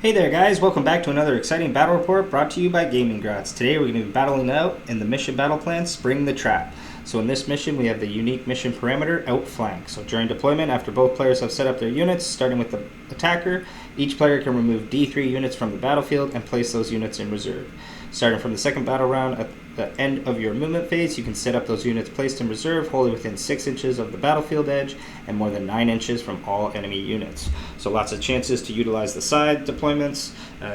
Hey there guys, welcome back to another exciting battle report brought to you by Gaming Grats. Today we're going to be battling out in the mission battle plan, Spring the Trap. So in this mission we have the unique mission parameter, Outflank. So during deployment, after both players have set up their units, starting with the attacker, each player can remove D3 units from the battlefield and place those units in reserve. Starting from the second battle round, at the end of your movement phase, you can set up those units placed in reserve wholly within 6 inches of the battlefield edge and more than 9 inches from all enemy units. So lots of chances to utilize the side deployments,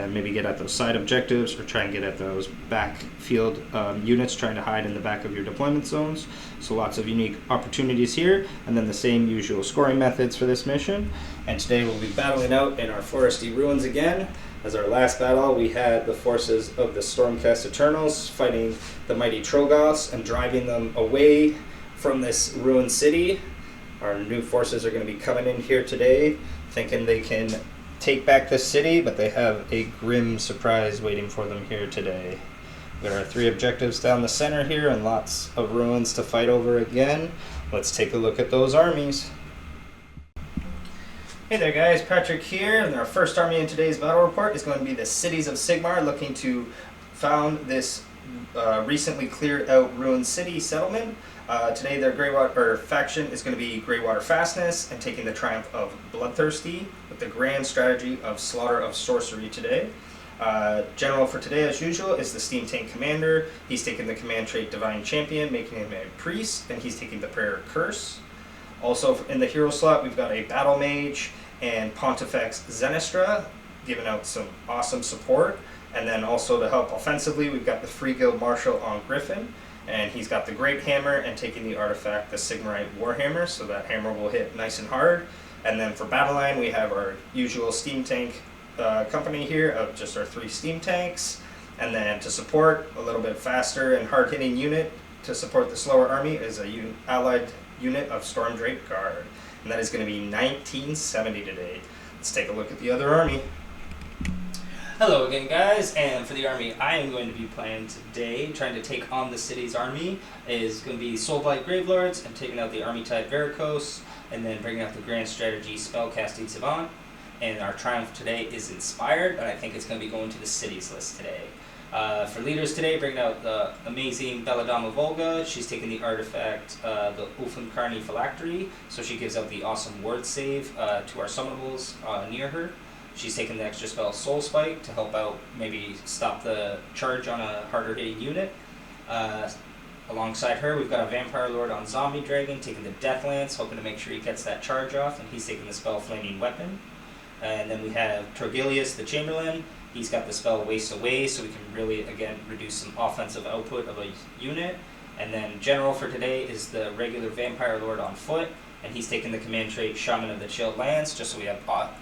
maybe get at those side objectives or try and get at those backfield units trying to hide in the back of your deployment zones. So lots of unique opportunities here, and then the same usual scoring methods for this mission. And today we'll be battling out in our foresty ruins again. As our last battle, we had the forces of the Stormcast Eternals fighting the mighty Trogoths and driving them away from this ruined city. Our new forces are going to be coming in here today, thinking they can take back this city, but they have a grim surprise waiting for them here today. There are 3 objectives down the center here and lots of ruins to fight over again. Let's take a look at those armies. Hey there guys, Patrick here, and our first army in today's battle report is going to be the Cities of Sigmar, looking to found this recently cleared out ruined city settlement. Today their Greywater faction is going to be Greywater Fastness and taking the triumph of Bloodthirsty with the grand strategy of Slaughter of Sorcery today. General for today, as usual, is the Steam Tank Commander. He's taking the command trait Divine Champion, making him a priest, and he's taking the Prayer Curse. Also in the hero slot, we've got a Battle Mage and Pontifex Zenestra, giving out some awesome support. And then also to help offensively, we've got the Free Guild Marshal on Griffin, and he's got the Great Hammer and taking the artifact, the Sigmarite Warhammer, so that hammer will hit nice and hard. And then for battle line, we have our usual Steam Tank company here of just our 3 Steam Tanks. And then to support a little bit faster and hard-hitting unit to support the slower army is a allied unit of Stormdrake Guard, and that is going to be 1970 today. Let's take a look at the other army. Hello again guys, and for the army I am going to be playing today, trying to take on the city's army, is going to be Soulblight Gravelords and taking out the Army Tide Varicose, and then bringing out the Grand Strategy Spellcasting Savant. And our triumph today is Inspired, and I think it's going to be going to the cities list today. For leaders today, bringing out the amazing Belladama Volga. She's taking the artifact, the Ulfenkarni Phylactery, so she gives out the awesome word save to our summonables near her. She's taking the extra spell Soul Spike to help out, maybe stop the charge on a harder hitting unit. Alongside her, we've got a Vampire Lord on Zombie Dragon, taking the Death Lance, hoping to make sure he gets that charge off, and he's taking the spell Flaming Weapon. And then we have Torgilius the Chamberlain. He's got the spell Waste Away, so we can really, again, reduce some offensive output of a unit. And then General for today is the regular Vampire Lord on foot, and he's taking the command trait Shaman of the Chilled Lands, just so we have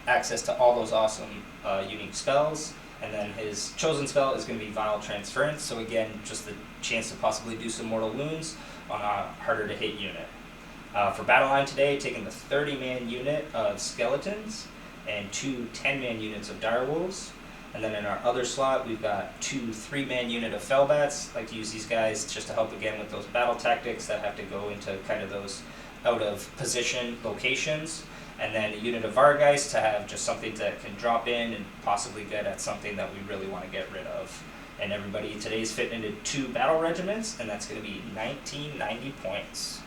access to all those awesome unique spells. And then his chosen spell is going to be Vile Transference, so again, just the chance to possibly do some mortal wounds on a harder to hit unit. For battle line today, taking the 30-man unit of Skeletons and 2 10-man units of Direwolves. And then in our other slot, we've got 2 3-man unit of Fellbats. I like to use these guys just to help again with those battle tactics that have to go into kind of those out of position locations. And then a unit of Vargeist to have just something that can drop in and possibly get at something that we really want to get rid of. And everybody today's fitting into 2 battle regiments, and that's going to be 1990 points.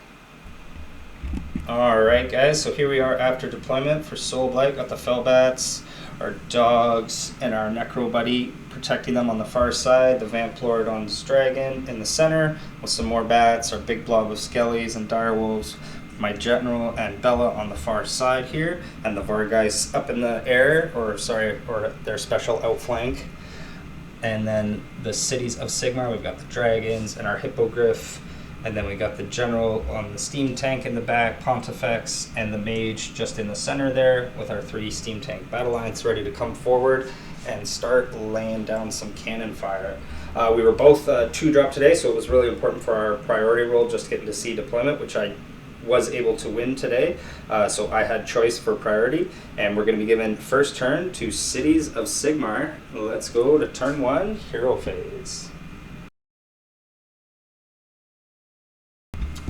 Alright guys, so here we are after deployment for Soulblight. Got the Fellbats, our dogs, and our Necro Buddy protecting them on the far side. The Vamp Lord on this dragon in the center with some more bats, our big blob of Skellies and Direwolves, my General and Bella on the far side here, and the Vargeist up in the air, or their special outflank. And then the Cities of Sigmar, we've got the dragons and our Hippogriff. And then we got the General on the Steam Tank in the back, Pontifex, and the Mage just in the center there with our 3 Steam Tank battle lines ready to come forward and start laying down some cannon fire. We were both 2-drop today, so it was really important for our priority roll just getting to see deployment, which I was able to win today. So I had choice for priority, and we're going to be given first turn to Cities of Sigmar. Let's go to turn 1, Hero Phase.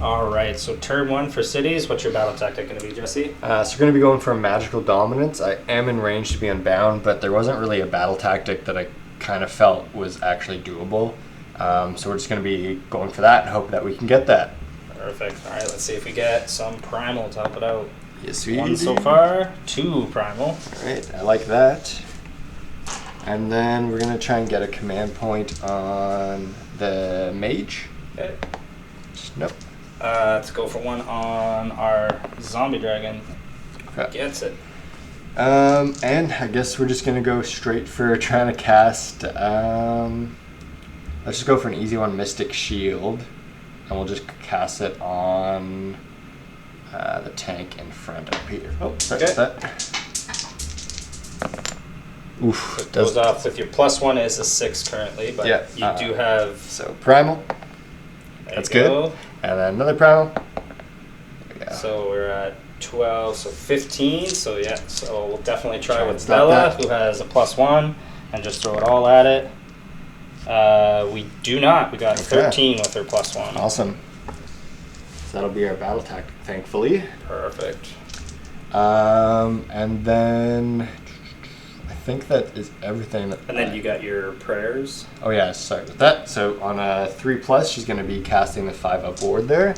All right, so turn 1 for cities. What's your battle tactic going to be, Jesse? So we're going to be going for magical dominance. I am in range to be unbound, but there wasn't really a battle tactic that I kind of felt was actually doable. So we're just going to be going for that and hope that we can get that. Perfect. All right, let's see if we get some primal to help it out. Yes, we 1 do. so far, 2 primal. All right, I like that. And then we're going to try and get a command point on the mage. Okay. Nope. Let's go for 1 on our zombie dragon. Okay. Gets it. And I guess we're just going to go straight for trying to cast... let's just go for an easy one, Mystic Shield. And we'll just cast it on the tank in front up here. Oh, sorry about that. Oof. It goes off with your +1 is a 6 currently, but yeah, you do have... So primal. That's good. And then another primal. There we go. So we're at 12, so 15. So yeah, so we'll definitely try with stop Bella, that. who has a +1, and just throw it all at it. We do not. We got 13 with her +1. Awesome. So that'll be our battle tactic, thankfully. Perfect. And then I think that is everything. And then you got your prayers. Oh yeah, sorry about that. So on a 3+, she's going to be casting the 5-up ward there.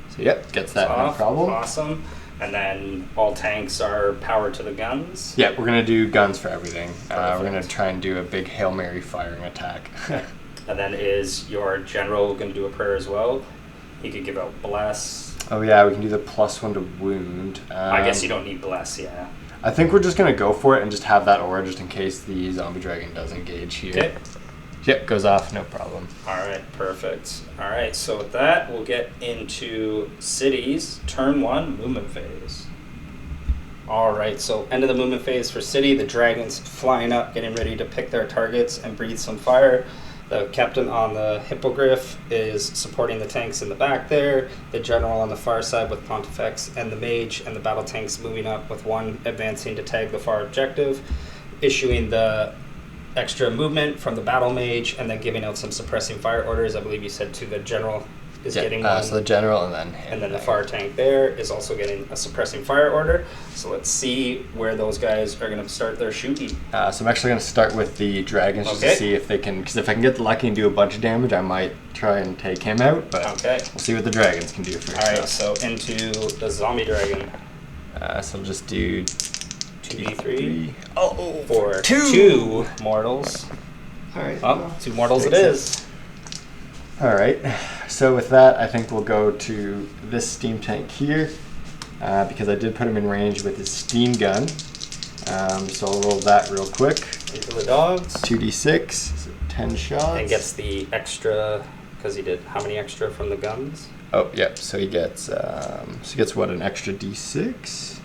So yep, gets that no problem. Awesome. And then all tanks are powered to the guns. Yeah, we're going to do guns for everything. We're going to try and do a big Hail Mary firing attack. And then is your general going to do a prayer as well? He could give out bless. Oh yeah, we can do the +1 to wound. I guess you don't need bless, yeah. I think we're just going to go for it and just have that aura just in case the zombie dragon does engage here. Okay. Yep, goes off, no problem. All right, perfect. All right, so with that, we'll get into cities. Turn 1, movement phase. All right, so end of the movement phase for city. The dragon's flying up, getting ready to pick their targets and breathe some fire. The captain on the hippogriff is supporting the tanks in the back there. The general on the far side with Pontifex and the mage, and the battle tanks moving up with 1 advancing to tag the far objective, issuing the extra movement from the battle mage, and then giving out some suppressing fire orders. I believe you said to the general is getting one. So the general and then the far tank there is also getting a suppressing fire order. So let's see where those guys are going to start their shooting. So I'm actually going to start with the dragons just to see if they can, because if I can get lucky and do a bunch of damage, I might try and take him out, but we'll see what the dragons can do first. Alright, so into the zombie dragon. So we'll just do 2d3. Oh, for 2 mortals. Alright. Oh, 2 mortals it is. Alright, so with that, I think we'll go to this steam tank here, because I did put him in range with his steam gun. So I'll roll that real quick. Into the dogs. 2d6, so 10 shots. And gets the extra, because he did how many extra from the guns? Oh, yep, so he gets, what, an extra d6?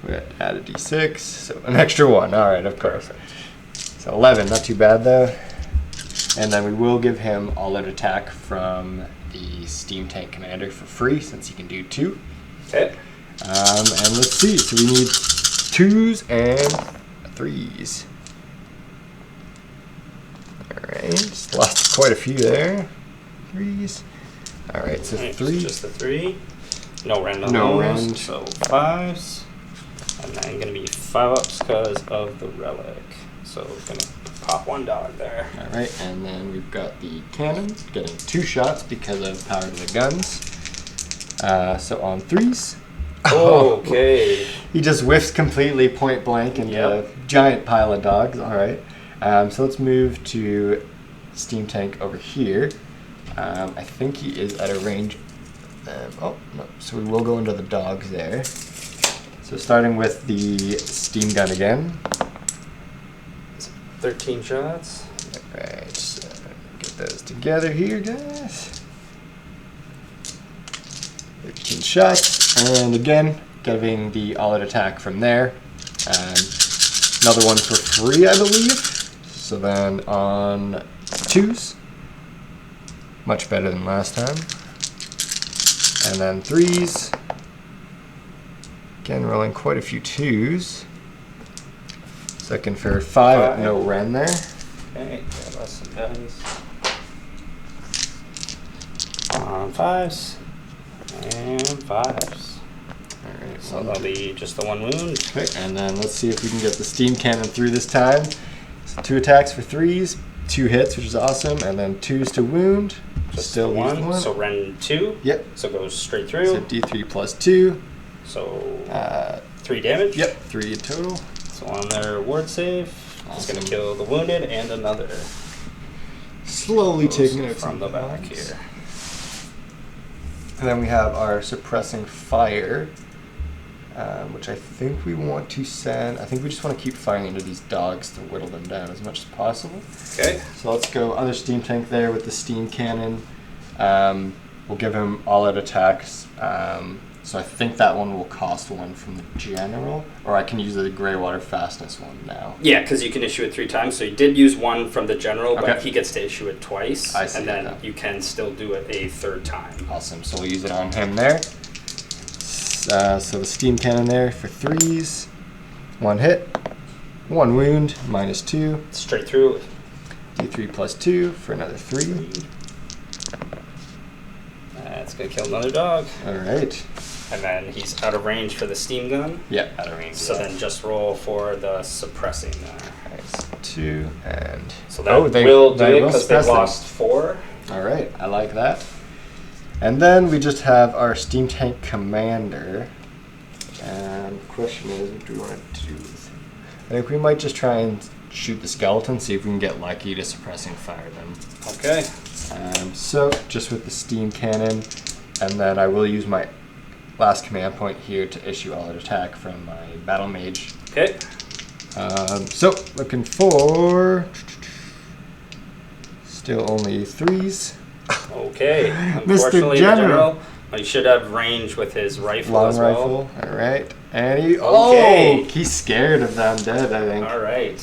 We got to add a d6, so an extra 1, alright, of course. So 11, not too bad though. And then we will give him all-out attack from the steam tank commander for free, since he can do 2. Okay. And let's see, so we need 2s and 3s. Alright, just lost quite a few there. 3s. Alright, so 3. Just the 3. No rend on No those, rend. so 5s. And then going to be 5-ups because of the relic. So we're going to pop 1 dog there. Alright, and then we've got the cannon getting 2 shots because of power to the guns. So on 3s. Okay. He just whiffs completely point blank into a giant pile of dogs. Alright. So let's move to steam tank over here. I think he is at a range. Oh, no. So we will go into the dogs there. So starting with the steam gun again. 13 shots. Alright, so get those together here, guys. 13 shots, and again, giving the all-out attack from there. Another one for free, I believe. So then on 2s, much better than last time. And then 3s, again rolling quite a few 2s. Second for 5, no rend there. Okay, got some guns. on 5s and 5s. All right. So that'll be just the 1 wound. Okay, and then let's see if we can get the steam cannon through this time. So 2 attacks for 3s, 2 hits, which is awesome, and then 2s to wound. Just Still the use 1. So Ren 2. Yep. So it goes straight through. So D3 plus 2. So 3 damage. Yep, 3 in total. So on their ward save, it's going to kill the wounded and another. Slowly taking it from the back here. And then we have our suppressing fire, which I think we want to send. I think we just want to keep firing into these dogs to whittle them down as much as possible. Okay. So let's go other steam tank there with the steam cannon. We'll give him all out attacks. So I think that one will cost 1 from the general, or I can use the gray water fastness one now. Yeah, because you can issue it 3 times. So you did use 1 from the general, but Okay. he gets to issue it twice. I see, and then okay. you can still do it a 3rd time. Awesome. So we'll use it on him there. So the steam cannon there for 3s. 1 hit, 1 wound, minus 2. Straight through. D3 plus 2 for another 3. That's going to kill another dog. All right. And then he's out of range for the steam gun. Yeah, out of range. So then just roll for the suppressing there. Nice. 2 and. So that will do it because they suppress them. lost 4. All right, I like that. And then we just have our steam tank commander. And the question is, what do we want to do with him? I think we might just try and shoot the skeleton, see if we can get lucky to suppressing fire them. Okay. So just with the steam cannon, and then I will use my last command point here to issue all out attack from my battle mage. Okay. So looking for still only 3s. Okay. Mr. Unfortunately, General. the general, he should have range with his rifle Long as well. rifle. All right, and he Okay. he's scared of the undead, I think. All right.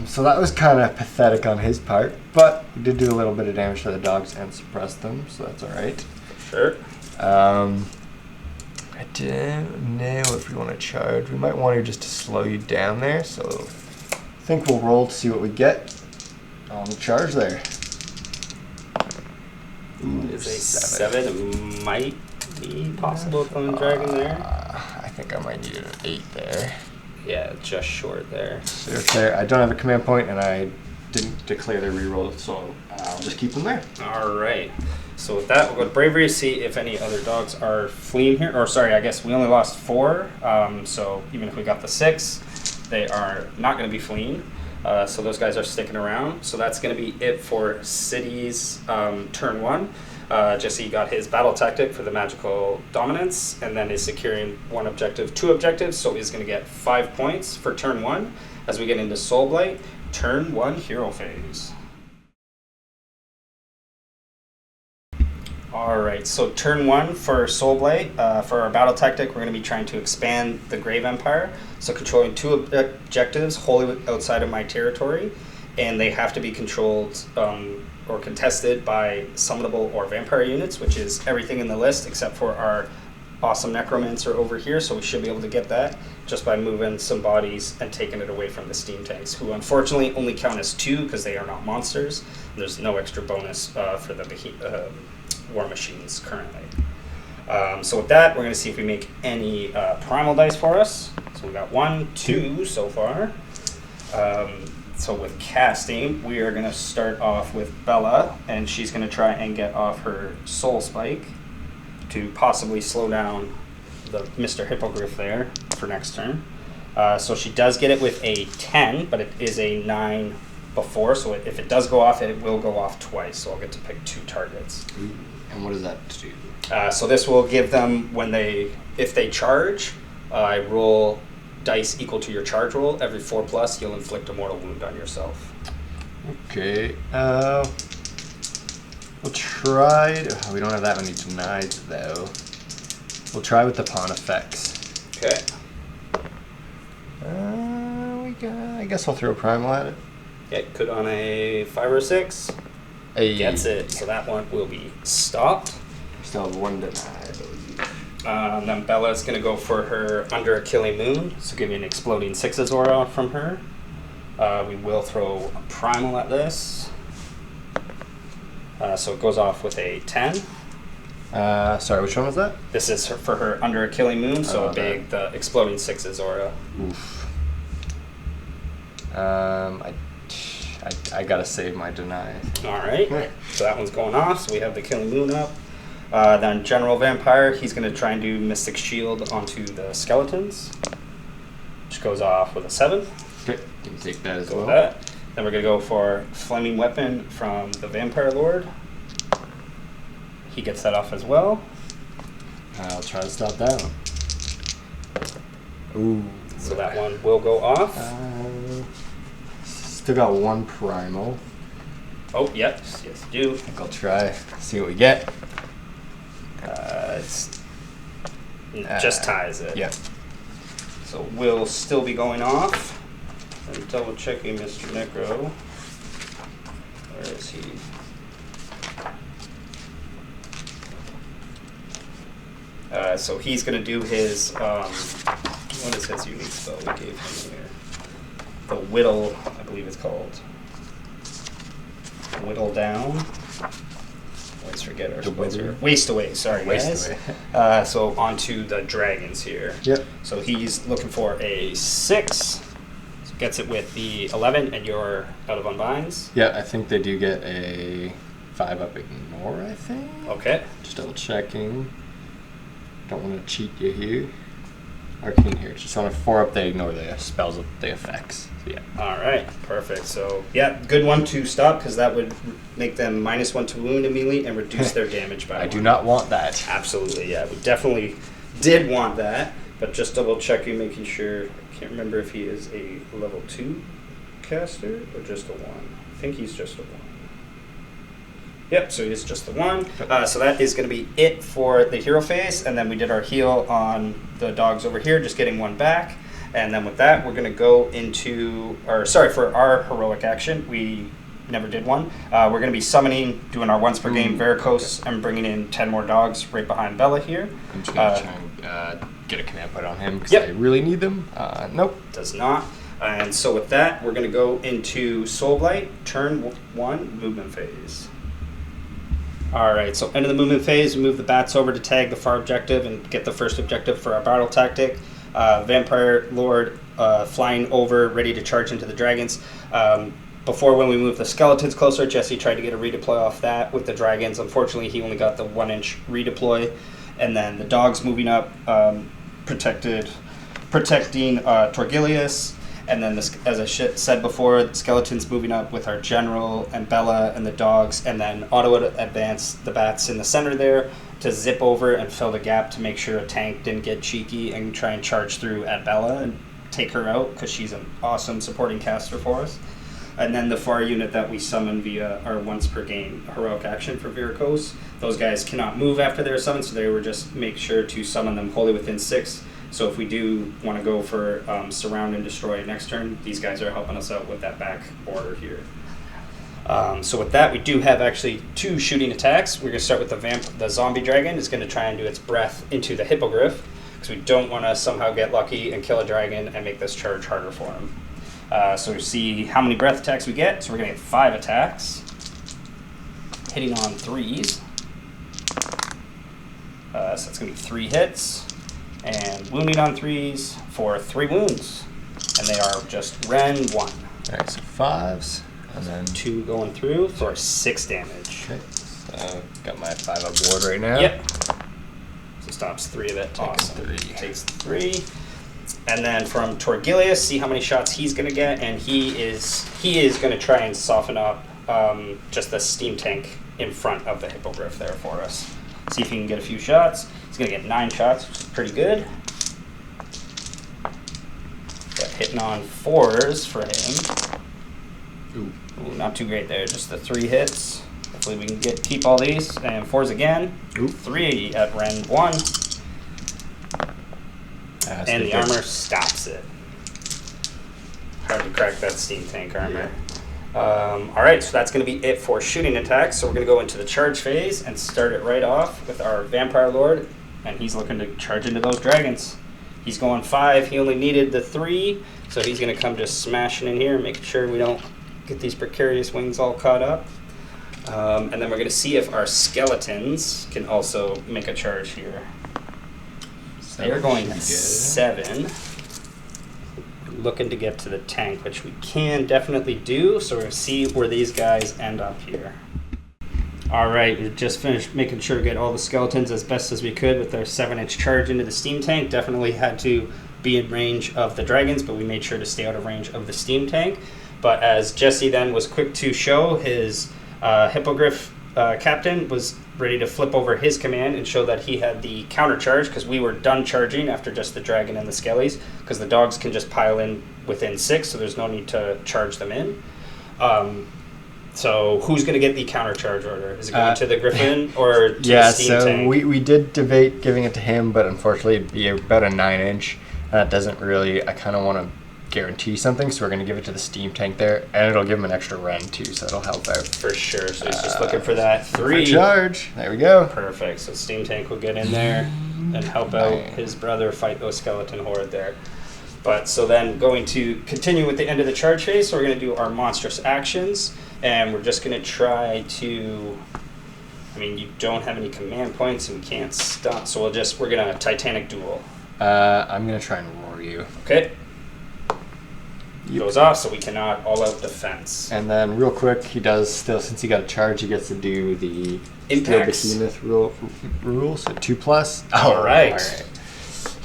So that was kind of pathetic on his part, but he did do a little bit of damage to the dogs and suppress them, so that's all right. Sure. I don't know if we want to charge. We might want to just to slow you down there, so I think we'll roll to see what we get on the charge there. Ooh, Is a 7. It might be possible with the dragon there. I think I might need an 8 there. Yeah, just short there. So if there, I don't have a command point, and I didn't declare the reroll, so I'll just keep them there. All right. So with that, we'll go to bravery, see if any other dogs are fleeing here. Or sorry, I guess we only lost 4. So even if we got the 6, they are not going to be fleeing. So those guys are sticking around. So that's going to be it for cities turn 1. Jesse got his battle tactic for the magical dominance, and then is securing 1 objective, 2 objectives. So he's going to get 5 points for turn 1. As we get into Soulblight, turn 1 hero phase. Alright, so turn 1 for Soulblight. For our battle tactic, we're going to be trying to expand the Grave Empire. So controlling 2 objectives wholly outside of my territory, and they have to be controlled or contested by summonable or vampire units, which is everything in the list except for our awesome necromancer over here. So we should be able to get that just by moving some bodies and taking it away from the steam tanks, who unfortunately only count as 2 because they are not monsters. There's no extra bonus for the war machines currently. So with that, we're going to see if we make any primal dice for us. So we got 1, 2 so far. So with casting, we are going to start off with Bella, and she's going to try and get off her soul spike to possibly slow down the Mr. Hippogriff there for next turn. So she does get it with a 10, but it is a 9 before, so if it does go off, it will go off twice, so I'll get to pick 2 targets. And what does that do? So this will give them, if they charge, I roll dice equal to your charge roll. Every 4+, you'll inflict a mortal wound on yourself. Okay, we'll try, we don't have that many denies though. We'll try with the pawn effects. Okay. I guess I'll throw a primal at it. Okay, could on a 5 or 6. Gets it, so that one will be stopped. Still have 1 deny, I believe. Then Bella's going to go for her Under a Killing Moon, so give me an Exploding 6's aura from her. We will throw a primal at this. So it goes off with a 10. Sorry, which one was that? This is for her under a killing moon, so Oh, okay. the exploding sixes aura. Oof. I gotta save my deny. All right, so that one's going off. So we have the killing moon up. Then General Vampire, he's going to try and do Mystic Shield onto the skeletons, which goes off with a 7. Okay, you can take that as Go well. with that. Then we're going to go for Flaming Weapon from the Vampire Lord. He gets that off as well. I'll try to stop that one. Ooh. So that one will go off. Still got one primal. Oh, yep. Yes, you do. I think I'll try. See what we get. Just ties it. Yeah. So we'll still be going off. And double checking Mr. Necro. Where is he? So he's going to do his, what is his unique spell we gave him here? The Whittle, I believe it's called. Whittle down. Always forget our spells here. Waste away, sorry Waste guys. away. So onto the dragons here. Yep. So he's looking for a 6. So gets it with the 11, and you're out of unbinds. Yeah, I think they do get a 5 up ignore, I think. Okay. Just double checking. Don't want to cheat you here. Arcane here. Just on a 4 up, they ignore the spells with the effects. So yeah. All right. Perfect. So yeah, good one to stop because that would make them -1 to wound immediately and reduce their damage by I 1. do not want that. Absolutely. Yeah, we definitely did want that, but just double checking, making sure. I can't remember if he is a level 2 caster or just a 1. I think he's just a 1. Yep, so he's just the 1. So that is going to be it for the hero phase, and then we did our heal on the dogs over here, just getting 1 back. And then with that, we're going to go into, for our heroic action, we never did one. We're going to be summoning, doing our once per game Varicose, and bringing in 10 more dogs right behind Bella here. I'm just going to try and get a command put on him because Yep. I really need them. Nope. Does not. And so with that, we're going to go into Soulblight, turn 1, movement phase. Alright, so end of the movement phase, we move the bats over to tag the far objective and get the first objective for our battle tactic. Vampire Lord flying over, ready to charge into the dragons. Before, when we moved the skeletons closer, Jesse tried to get a redeploy off that with the dragons. Unfortunately, he only got the 1-inch redeploy. And then the dogs moving up, protecting Torgilius. And then, as I said before, the skeletons moving up with our general and Bella and the dogs, and then auto advance the bats in the center there to zip over and fill the gap to make sure a tank didn't get cheeky and try and charge through at Bella and take her out because she's an awesome supporting caster for us. And then the far unit that we summon via our once per game heroic action for Varicose, those guys cannot move after they're summoned, so they were just make sure to summon them wholly within 6. So if we do want to go for surround and destroy next turn, these guys are helping us out with that back order here. So with that, we do have actually 2 shooting attacks. We're going to start with the zombie dragon. It's going to try and do its breath into the hippogriff because we don't want to somehow get lucky and kill a dragon and make this charge harder for him. So we see how many breath attacks we get. So we're going to get 5 attacks, hitting on 3s. So that's going to be 3 hits. And wounding on 3s for 3 wounds. And they are just Ren 1. Alright, so 5s. And then 2 going through for 6 damage. Okay, so got my 5 up ward right now. Yep. So stops 3 of it. Awesome. 3. Takes 3. And then from Torgilius, see how many shots he's going to get. And he is going to try and soften up just the steam tank in front of the hippogriff there for us. See if he can get a few shots. He's going to get 9 shots, which is pretty good. But hitting on 4s for him. Ooh, not too great there. Just the 3 hits. Hopefully we can keep all these. And 4s again. Ooh. 3 at Ren 1. And the armor stops it. Hard to crack that steam tank armor. Alright, so that's going to be it for shooting attacks. So we're going to go into the charge phase and start it right off with our Vampire Lord. And he's looking to charge into those dragons. He's going 5. He only needed the 3. So he's going to come just smashing in here, making sure we don't get these precarious wings all caught up. And then we're going to see if our skeletons can also make a charge here. They're going 7. Looking to get to the tank, which we can definitely do. So we're going to see where these guys end up here. All right, we just finished making sure to get all the skeletons as best as we could with our 7-inch charge into the steam tank. Definitely had to be in range of the dragons, but we made sure to stay out of range of the steam tank. But as Jesse then was quick to show, his hippogriff captain was ready to flip over his command and show that he had the counter charge, because we were done charging after just the dragon and the skellies, because the dogs can just pile in within 6, so there's no need to charge them in. So who's going to get the counter charge order? Is it going to the griffin or to the steam tank? Yeah, so we did debate giving it to him, but unfortunately it'd be about a 9-inch. That doesn't really, I kind of want to guarantee something, so we're going to give it to the steam tank there, and it'll give him an extra rend too, so it'll help out. For sure, so he's just looking for that 3. Charge, there we go. Perfect, so steam tank will get in there and help out his brother fight those skeleton horde there. But so then going to continue with the end of the charge phase, so we're going to do our monstrous actions, and we're just going to try to, I mean, you don't have any command points and we can't stop, so we're going to Titanic duel. I'm going to try and roar you. Okay. Goes off, so we cannot all-out defense. And then real quick, he does still, since he got a charge, he gets to do the Impacts. Steel Behemoth rule, so 2+. All right.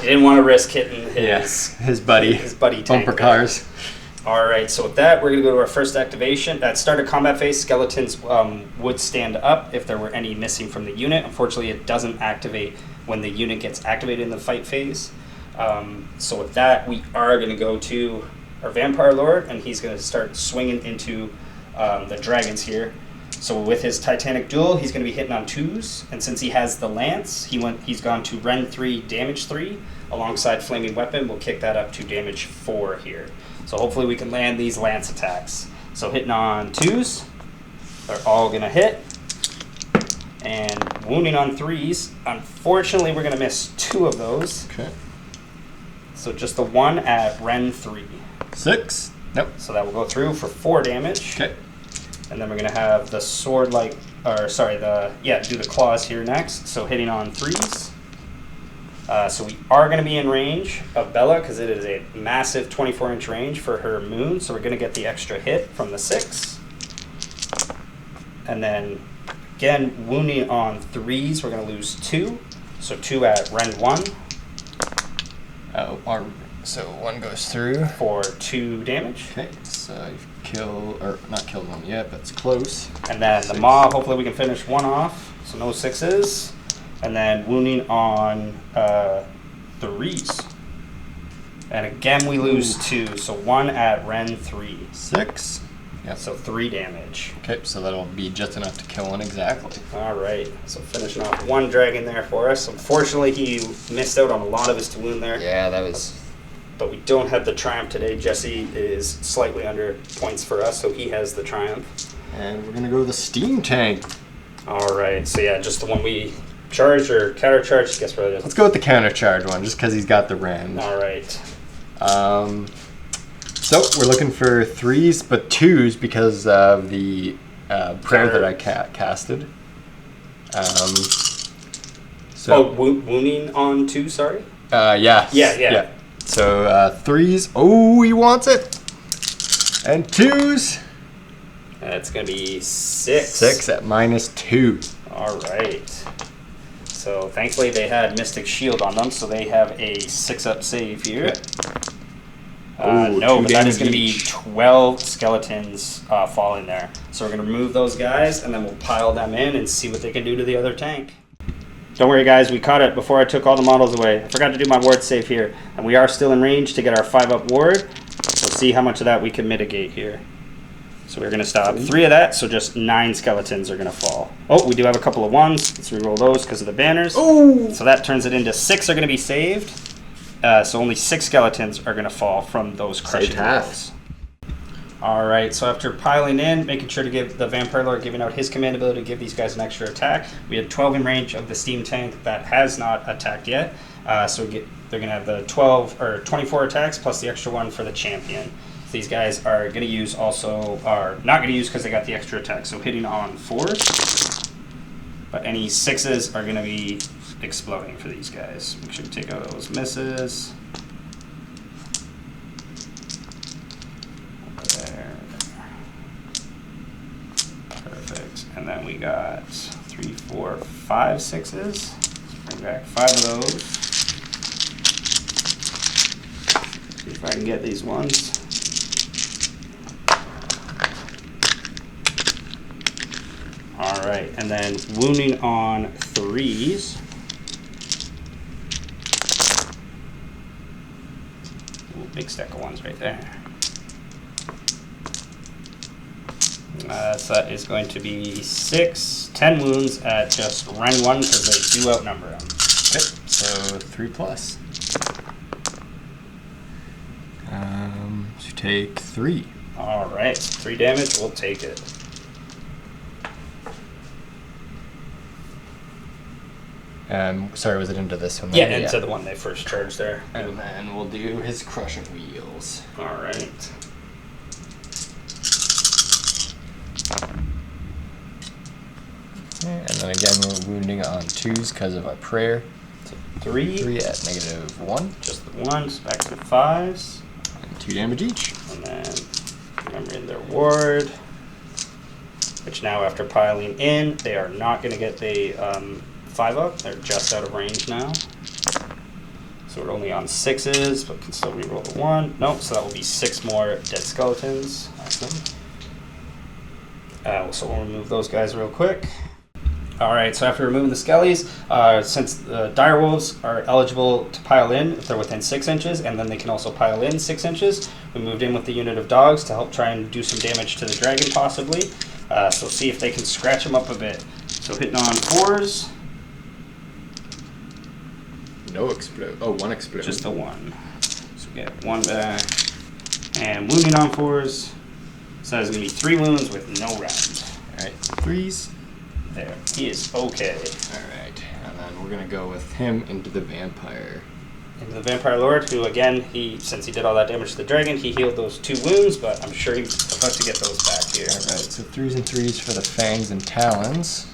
He didn't want to risk hitting his buddy tank bumper cars. All right, so with that, we're going to go to our first activation. At start of combat phase, skeletons would stand up if there were any missing from the unit. Unfortunately, it doesn't activate when the unit gets activated in the fight phase. So with that, we are going to go to our Vampire Lord, and he's going to start swinging into the dragons here. So with his Titanic Duel, he's going to be hitting on 2s, and since he has the Lance, he's gone to Rend 3, Damage 3, alongside Flaming Weapon. We'll kick that up to Damage 4 here. So hopefully we can land these Lance attacks. So hitting on 2s, they're all going to hit, and wounding on 3s. Unfortunately, we're going to miss 2 of those. Okay. So just the 1 at Rend 3. 6. Nope. So that will go through for 4 damage. Okay. And then we're going to have the sword do the claws here next. So hitting on 3s. So we are going to be in range of Bella, because it is a massive 24-inch range for her moon. So we're going to get the extra hit from the 6. And then, again, wounding on 3s, we're going to lose 2. So 2 at Rend 1. So 1 goes through. For 2 damage. Okay, so you've not killed 1 yet, but it's close. And then the maw, hopefully we can finish 1 off. So no 6s. And then wounding on 3s. And again we lose 2. So 1 at Rend 3. 6. Yeah. So 3 damage. Okay, so that'll be just enough to kill 1 exactly. All right. So finishing off 1 dragon there for us. Unfortunately, he missed out on a lot of his to wound there. Yeah, that was... But we don't have the triumph today. Jesse is slightly under points for us, so he has the triumph. And we're going to go to the steam tank. All right. So yeah, just the one we charged or counter charged. Guess what it is. Let's go with the counter charge one, just because he's got the rend. All right. So we're looking for 3s, but 2s because of the prayer that I casted. Wounding on 2, sorry? Yeah. So 3s. Oh, he wants it. And 2s. That's going to be 6. 6 at -2. All right. So thankfully they had Mystic Shield on them, so they have a 6-up save here. No, but that is going to be 12 skeletons falling there. So we're going to remove those guys, and then we'll pile them in and see what they can do to the other tank. Don't worry, guys. We caught it before I took all the models away. I forgot to do my ward save here. And we are still in range to get our 5-up ward. We'll see how much of that we can mitigate here. So we're going to stop 3 of that, so just 9 skeletons are going to fall. Oh, we do have a couple of 1s. Let's reroll those because of the banners. Oh! So that turns it into 6 are going to be saved. So only 6 skeletons are going to fall from those crushing blows. All right, so after piling in, making sure to give the Vampire Lord giving out his command ability to give these guys an extra attack. We had 12 in range of the steam tank that has not attacked yet. So they're going to have the 12 or 24 attacks plus the extra 1 for the champion. These guys are going to use are not going to use because they got the extra attack. So hitting on 4s, but any 6s are going to be exploding for these guys. Make sure to take out those misses. There. Perfect. And then we got 3, 4, 5 6s. Let's bring back 5 of those. See if I can get these ones. All right, and then wounding on 3s. Ooh, big stack of 1s right there. So that is going to be 10 wounds at just Ren 1 because they do outnumber them. Okay, so 3+. So take 3. All right, 3 damage, we'll take it. Sorry, was it into this one? Yeah, into the one they first charged there. And then we'll do his crushing wheels. All right. Okay, and then again, we're wounding on 2s because of our prayer. So 3. 3 at -1. Just the 1s, back to the 5s. And 2 damage each. And then remembering their ward, which now after piling in, they are not going to get the 5-up. They're just out of range now. So we're only on 6s, but can still reroll the 1. Nope, so that will be 6 more dead skeletons. Awesome. So we'll remove those guys real quick. All right, so after removing the skellies, since the direwolves are eligible to pile in if they're within 6 inches, and then they can also pile in 6 inches, we moved in with the unit of dogs to help try and do some damage to the dragon possibly. So see if they can scratch them up a bit. So hitting on 4s. No explode. Oh, 1 explode. Just the 1. So we get 1 back. And wounding on 4s. So that's going to be 3 wounds with no round. Alright, 3s. There. He is okay. Alright, and then we're going to go with him into the vampire. Into the Vampire Lord, who again, since he did all that damage to the dragon, he healed those 2 wounds, but I'm sure he's about to get those back here. Alright, so 3s and 3s for the fangs and talons.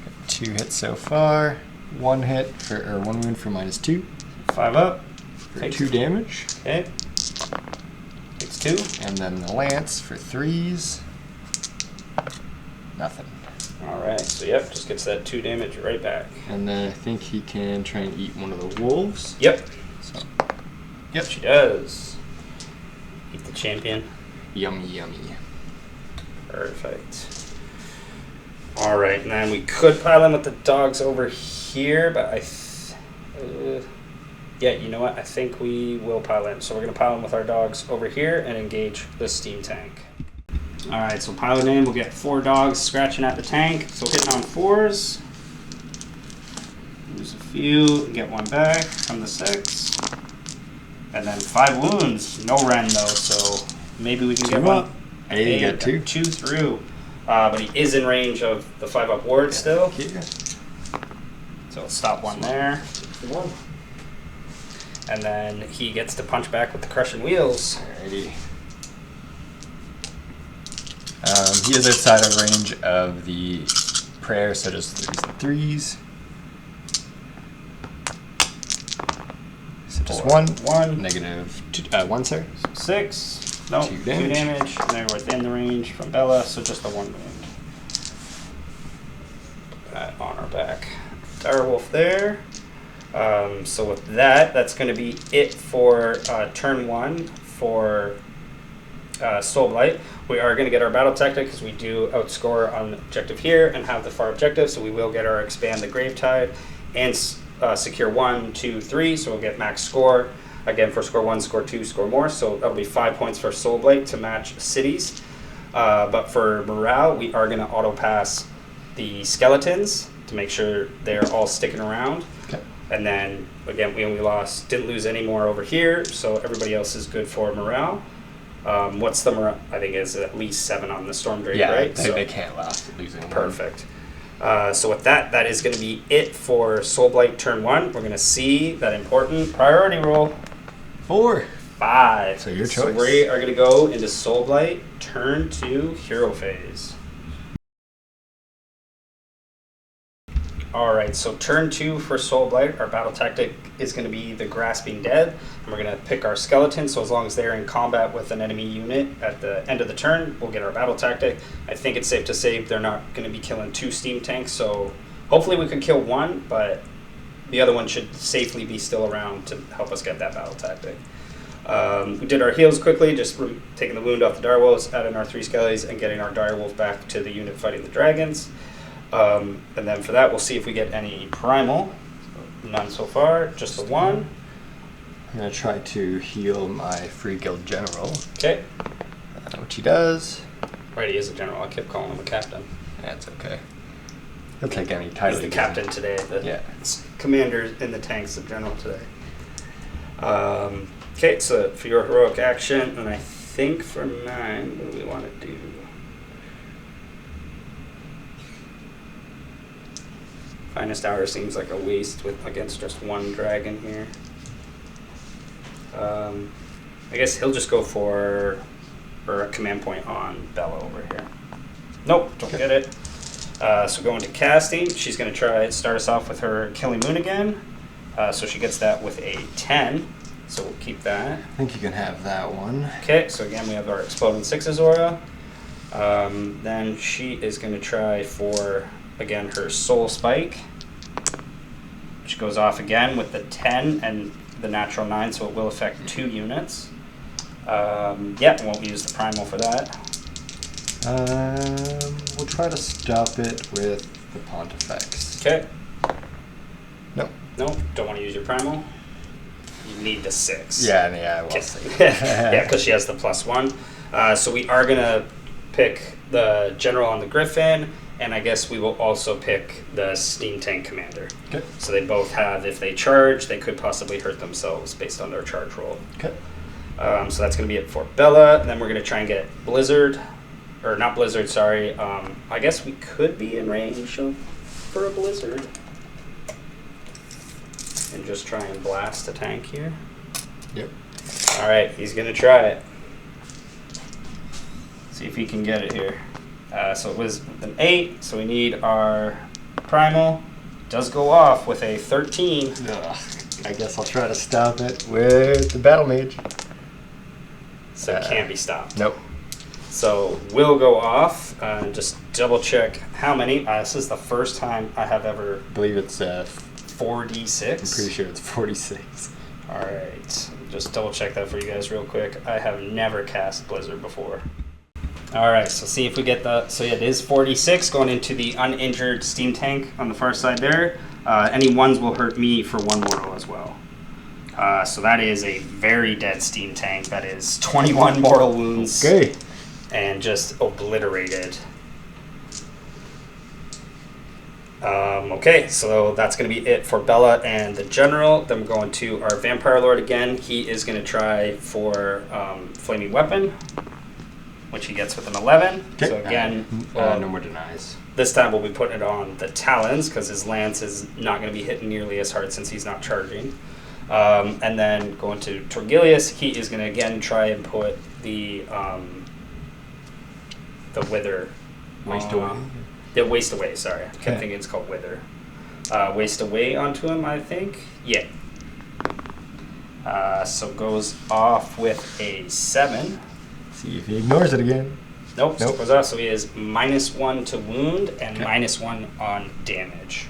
Got 2 hits so far. 1 wound for -2. 5 up. For Takes 2 damage. Okay. Takes 2. And then the lance for 3s. Nothing. Alright, so yep, just gets that 2 damage right back. And then I think he can try and eat one of the wolves. Yep. So, Yep, she does. Eat the champion. yummy, yummy. Perfect. Alright, and then we could pile in with the dogs over here, but yeah, you know what? I think we will pile in. So we're going to pile in with our dogs over here and engage the steam tank. Alright, so piling in, we'll get 4 dogs scratching at the tank. So hitting on 4s. Lose a few, get 1 back from the 6. And then 5 wounds. No Ren though, so maybe we can get 1. Hey, you got 2. 2 through. But he is in range of the 5-up ward still. Yeah. So we'll stop 1 there. 1. And then he gets to punch back with the crushing wheels. Alrighty. He is outside of range of the prayer, so just 3s. So just 1. -1, sir. 6. No, 2 2 damage. damage. And they're within the range from Bella, so just the 1 wound. That on our back. Direwolf there. So with that, that's going to be it for turn 1 for Soulblight. We are going to get our battle tactic because we do outscore on objective here and have the far objective, so we will get our expand the grave tide and secure 1, 2, 3, so we'll get max score. Again, for score 1, score 2, score more, so that'll be 5 points for Soulblight to match cities. But for morale, we are going to auto pass the skeletons to make sure they're all sticking around. Okay. And then, again, we only didn't lose any more over here, so everybody else is good for morale. What's the morale? I think it's at least 7 on the Stormdrake, Yeah, right? they can't last losing 1. Perfect. So with that is going to be it for Soulblight turn 1. We're going to see that important priority roll. 4. 5. So your So choice. we are going to go into Soulblight, turn 2, hero phase. Alright, so turn 2 for Soulblight, our battle tactic is going to be the Grasping Dead, and we're going to pick our skeleton, so as long as they're in combat with an enemy unit at the end of the turn, we'll get our battle tactic. I think it's safe to say they're not going to be killing 2 steam tanks, so hopefully we can kill 1, but the other one should safely be still around to help us get that battle tactic. We did our heals quickly, just taking the wound off the direwolves, adding our 3 skellies, and getting our direwolf back to the unit fighting the dragons. And then for that, we'll see if we get any primal. None so far, just the 1. I'm going to try to heal my free guild general, Okay. which he does. Right, he is a general. I kept calling him a captain. That's okay. He'll take any title. He's the he can. captain today. The Yeah. commander in the tanks, the general today. Okay, so for your heroic action, and I think for mine, what do we want to do? Finest hour seems like a waste with against just 1 dragon here. I guess he'll just go for a command point on Bella over here. Nope, don't get it. So going to casting, she's going to try start us off with her Killing Moon again. So she gets that with a 10. So we'll keep that. I think you can have that one. Okay, so again we have our Exploding Sixes aura. Then she is going to try for, again, her Soul Spike, which goes off again with the 10 and the natural 9, so it will affect 2 units. Yeah, won't use the primal for that. We'll try to stop it with the Pontifex. Okay. Nope. No, don't want to use your primal. You need the 6. Yeah, we'll Okay. see. Yeah, because she has the +1. So we are going to pick the general on the Griffin, and I guess we will also pick the Steam Tank Commander. Okay. So they both have, if they charge, they could possibly hurt themselves based on their charge roll. Okay. So that's going to be it for Bella. And then we're going to try and get Blizzard, or not Blizzard, sorry. I guess we could be in range for a Blizzard. And just try and blast a tank here. Yep. All right, he's going to try it. See if he can get it here. So it was an 8, so we need our primal. Does go off with a 13. Ugh. I guess I'll try to stop it with the Battle Mage. So it can't be stopped. Nope. So will go off. Just double check how many. This is the first time I have ever I believe it's 4d6. I'm pretty sure it's 46. All right, just double check that for you guys real quick. I have never cast Blizzard before. All right, so see if we get the, so yeah, it is 46 going into the uninjured steam tank on the far side there. Any 1s will hurt me for 1 mortal as well. So that is a very dead steam tank. That is 21 mortal wounds. Okay. And just obliterated. Okay, so that's going to be it for Bella and the General. Then we're going to our Vampire Lord again. He is going to try for Flaming Weapon, which he gets with an 11. Okay. So again, No more denies. this time we'll be putting it on the Talons because his Lance is not going to be hitting nearly as hard since he's not charging. And then going to Torgilius, he is going to again try and put the Wither. Waste away. The Waste Away, sorry. I kept Okay. thinking it's called Wither. Waste Away onto him, I think. Yeah. So goes off with a 7. See if he ignores it again. Nope. Nope. So goes off. So he is -1 to wound and Okay. -1 on damage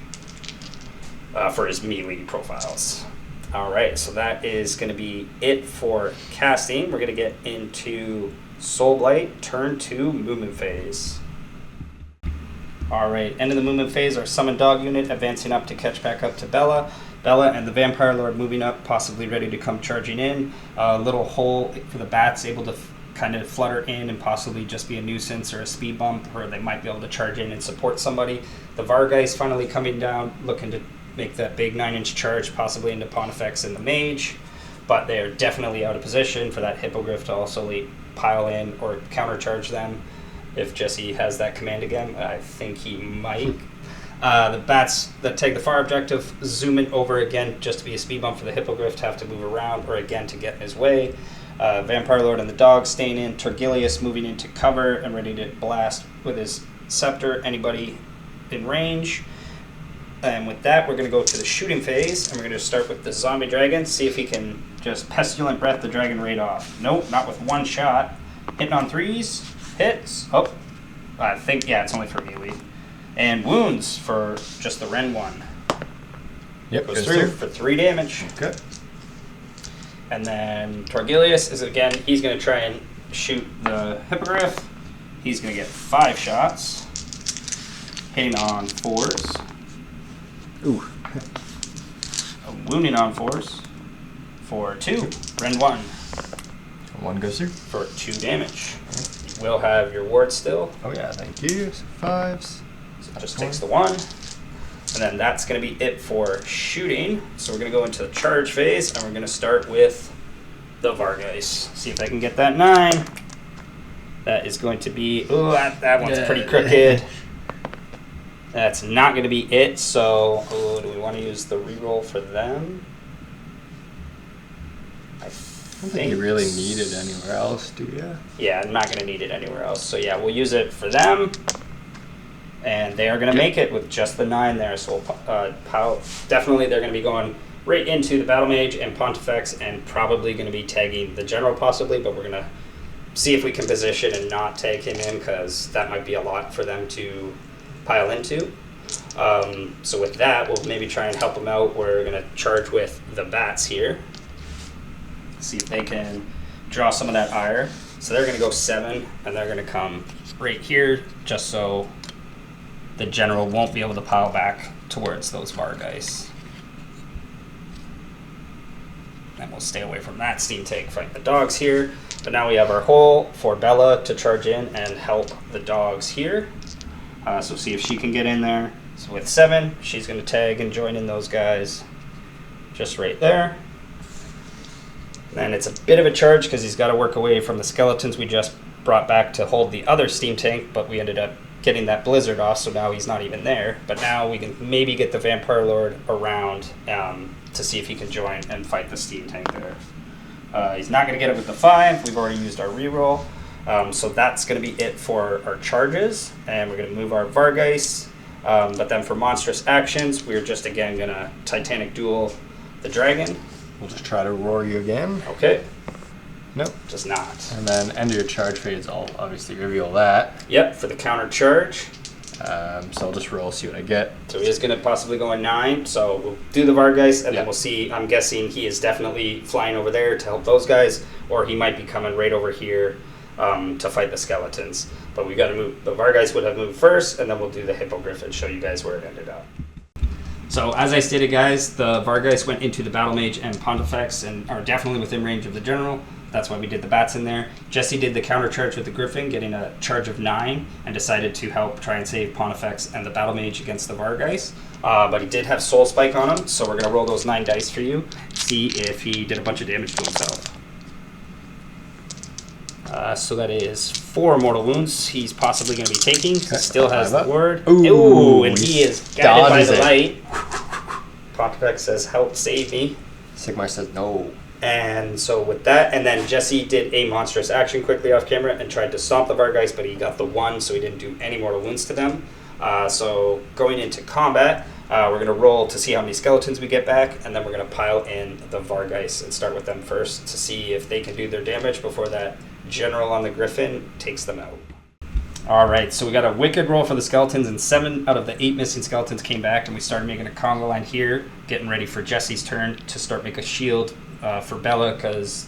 for his melee profiles. All right. So that is going to be it for casting. We're going to get into Soulblight, turn 2, movement phase. All right, end of the movement phase, our Summon Dog unit advancing up to catch back up to Bella. Bella and the Vampire Lord moving up, possibly ready to come charging in. A little hole for the bats, able to kind of flutter in and possibly just be a nuisance or a speed bump, or they might be able to charge in and support somebody. The Vargeist finally coming down, looking to make that big 9-inch charge, possibly into Pontifex and the Mage. But they're definitely out of position for that Hippogriff to also pile in or countercharge them. If Jesse has that command again, I think he might. The bats that take the far objective zoom in over again just to be a speed bump for the Hippogriff to have to move around or again to get in his way. Vampire Lord and the dog staying in. Torgilius moving into cover and ready to blast with his scepter anybody in range. And with that, we're going to go to the shooting phase, and we're going to start with the zombie dragon, see if he can just pestilent breath the dragon right off. Nope, not with one shot. Hitting on 3s, hits. Oh, I think, yeah, it's only for melee. And wounds for just the Ren 1. Yep, Goes through for 3 damage. Okay. And then Torgilius is, again, he's going to try and shoot the Hippogriff. He's going to get 5 shots, hitting on 4s. Ooh. Wounding on 4s for 2. Ren 1 1 goes through. for 2 damage. You will have your ward still, Oh yeah, thank you. So 5s. so it just takes the 1. And then that's going to be it for shooting. So we're going to go into the charge phase, and we're going to start with the Vargeist. See if I can get that 9. That is going to be, oh, that one's pretty crooked. That's not going to be it, so do we want to use the reroll for them? I I don't think you really need it anywhere else, do you? Yeah, I'm not going to need it anywhere else. So yeah, we'll use it for them. And they are going to make it with just the 9 there. So definitely they're going to be going right into the Battle Mage and Pontifex and probably going to be tagging the General possibly, but we're going to see if we can position and not tag him in because that might be a lot for them to pile into. So with that, we'll maybe try and help them out. We're going to charge with the bats here. See if they can draw some of that ire. So they're going to go 7, and they're going to come right here just so the General won't be able to pile back towards those Vargeist. And we'll stay away from that steam take, fight the dogs here. But now we have our hole for Bella to charge in and help the dogs here. So see if she can get in there. So with 7, she's going to tag and join in those guys just right there. And it's a bit of a charge because he's got to work away from the skeletons we just brought back to hold the other steam tank, but we ended up getting that blizzard off, so now he's not even there. But now we can maybe get the Vampire Lord around to see if he can join and fight the steam tank there. He's not going to get it with the 5. We've already used our reroll. So that's going to be it for our charges, and we're going to move our Vargeist. But then for monstrous actions, we're just again going to Titanic Duel the dragon. We'll just try to roar you again. Okay. Nope. Just not. And then end of your charge phase, I'll obviously reveal that. Yep, for the counter charge. So I'll just roll, see what I get. So he is going to possibly go in 9. So we'll do the Vargeist, and then Yep. we'll see. I'm guessing he is definitely flying over there to help those guys, or he might be coming right over here to fight the skeletons. But we got to move. The Vargeist would have moved first, and then we'll do the Hippogriff and show you guys where it ended up. So as I stated, guys, the Vargeist went into the Battle Mage and Pontifex and are definitely within range of the General. That's why we did the bats in there. Jesse did the counter charge with the Griffin, getting a charge of 9, and decided to help try and save Pontifex and the Battle Mage against the Vargeist. But he did have Soul Spike on him, so we're going to roll those 9 dice for you, see if he did a bunch of damage to himself. So that is 4 mortal wounds he's possibly going to be taking. Okay. Still has the word. Ooh, And he is guided by dodges the it. light. Pontifex says, help save me. Sigmar says no. And so with that, and then Jesse did a monstrous action quickly off camera and tried to stomp the Vargeist, but he got the 1, so he didn't do any mortal wounds to them. So going into combat, we're going to roll to see how many skeletons we get back, and then we're going to pile in the Vargeist and start with them first to see if they can do their damage before that General on the Griffin takes them out. Alright, so we got a wicked roll for the skeletons, and 7 out of the 8 missing skeletons came back, and we started making a conga line here, getting ready for Jesse's turn to start make a shield for Bella, because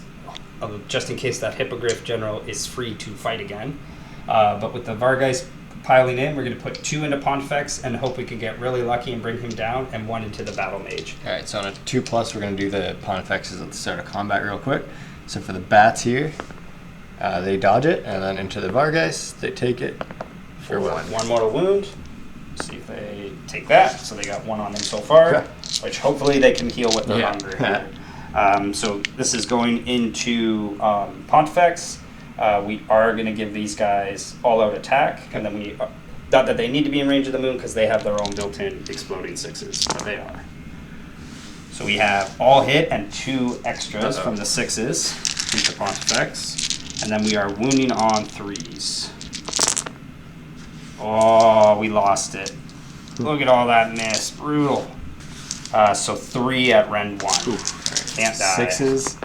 just in case that Hippogriff General is free to fight again. But with the Vargeist piling in, we're going to put 2 into Pontifex and hope we can get really lucky and bring him down, and 1 into the Battle Mage. Alright, so on a 2+, we're going to do the Pontifexes at the start of combat real quick. So for the bats here, they dodge it, and then into the Vargeist, they take it for 1. 1 mortal wound. See if they take that. So they got 1 on them so far, Okay. which hopefully they can heal with their Yeah. hunger here. So this is going into Pontifex. We are going to give these guys all-out attack, and then Not that they need to be in range of the moon because they have their own built-in exploding 6s, but they are. So we have all hit and 2 extras from the 6s into Pontifex. And then we are wounding on 3s. Oh, we lost it. Look at all that miss. Brutal. So 3 at Rend 1. Ooh, Can't die. 6s.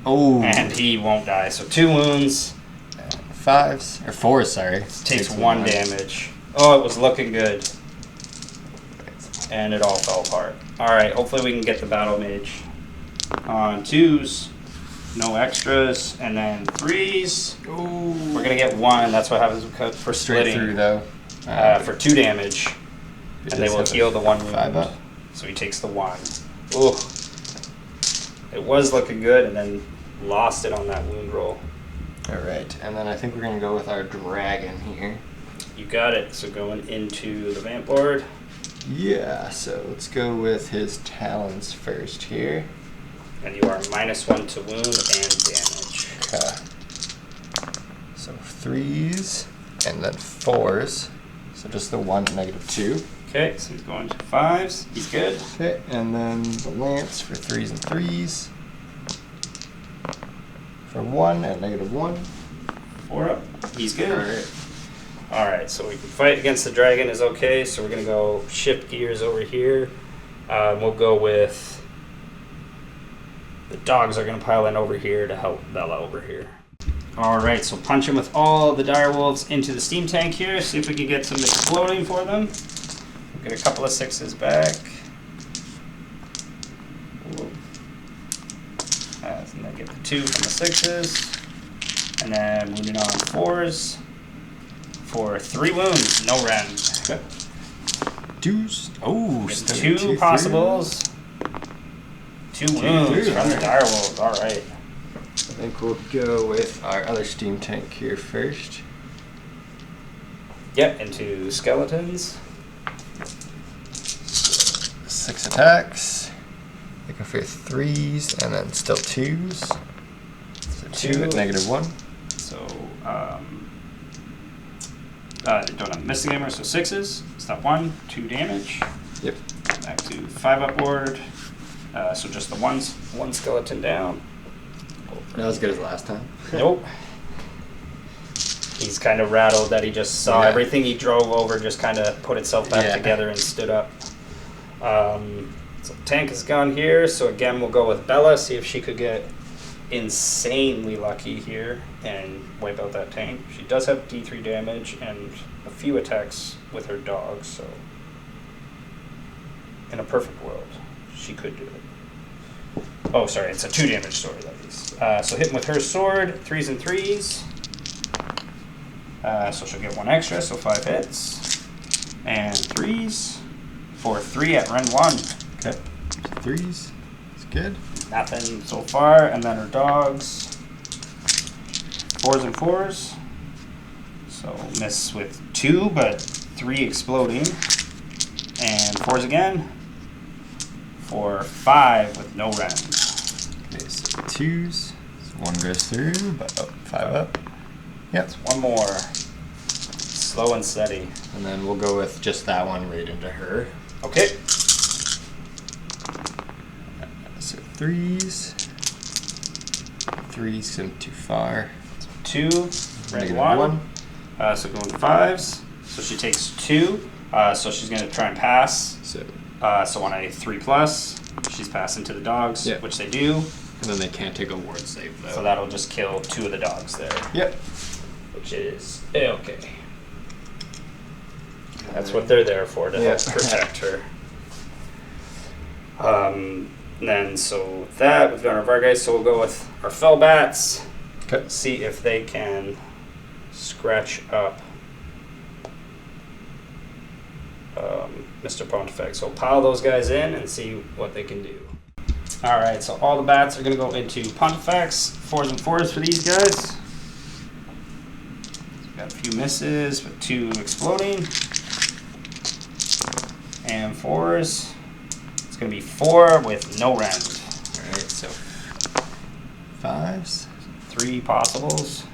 Oh. And he won't die. So 2 wounds. 5s. Or 4s, sorry. Takes 1 damage. Oh, it was looking good. And it all fell apart. Alright, hopefully we can get the Battle Mage on 2s. No extras. And then 3s. Ooh. We're going to get 1. That's what happens for Straight splitting. through, though. For 2 damage. And they will heal the 1 wound. 5 up. So he takes the 1. Ooh. It was looking good and then lost it on that wound roll. Alright, and then I think we're going to go with our dragon here. You got it. So going into the vamp board. Yeah, so let's go with his talons first here. And you are -1 to wound and damage. Okay. So 3s and then 4s. So just the 1 -2. Okay, so he's going to 5s. He's good. Okay, and then the lance for 3s and 3s. For 1 at -1. 4 up. He's good. Alright. Alright, so we can fight against the dragon is okay. So we're going to go shift gears over here. We'll go with... The dogs are going to pile in over here to help Bella over here. Alright, so punch him with all the direwolves into the steam tank here. See if we can get some exploding for them. We'll get a couple of 6s back. And then get the 2 from the 6s. And then moving on 4s. For 3 wounds, no rend. Okay. 2s. Oh, Getting 2 possibles. 2 wounds from the direwolves. Alright. I think we'll go with our other steam tank here first. Yep, into skeletons. 6 attacks. They can for 3s and then still 2s. So 2 at -1. So, they don't have missing gamer, so 6s. Step 1, 2 damage. Yep. Back to 5 up board. So just the 1 skeleton down. Not as good as last time. Nope. He's kind of rattled that he just saw everything he drove over just kind of put itself back together and stood up. So tank is gone here. So again, we'll go with Bella, see if she could get insanely lucky here and wipe out that tank. She does have D3 damage and a few attacks with her dog, so in a perfect world, she could do it. Oh, sorry, it's a 2 damage sword, that is. So hit him with her sword, 3s and 3s. So she'll get 1 extra, so 5 hits. And 3s for 3 at Rend 1. Okay. 3s. It's good. Nothing so far, and then her dogs. 4s and 4s. So miss with 2, but 3 exploding. And 4s again. For 5 with no rend. Okay, so 2s. So 1 goes through, but 5 up. Yep. 1 more. Slow and steady. And then we'll go with just that one right into her. Okay. So 3s. 3s seem too far. 2, Rend 1. So going 5s. So she takes 2. So she's going to try and pass. So on a 3+, she's passing to the dogs, which they do. And then they can't take a ward save, though. So that'll just kill 2 of the dogs there. Yep. Which is okay. That's what they're there for, to help protect her. Then, so with that, we've done our Vargeist, so we'll go with our Fellbats. Okay. See if they can scratch up Mr. Pontifex. So pile those guys in and see what they can do. Alright, so all the bats are going to go into Pontifex. 4s and 4s for these guys. Got a few misses, but 2 exploding. And 4s. It's going to be 4 with no rend. Alright, so 5s. 3 possibles.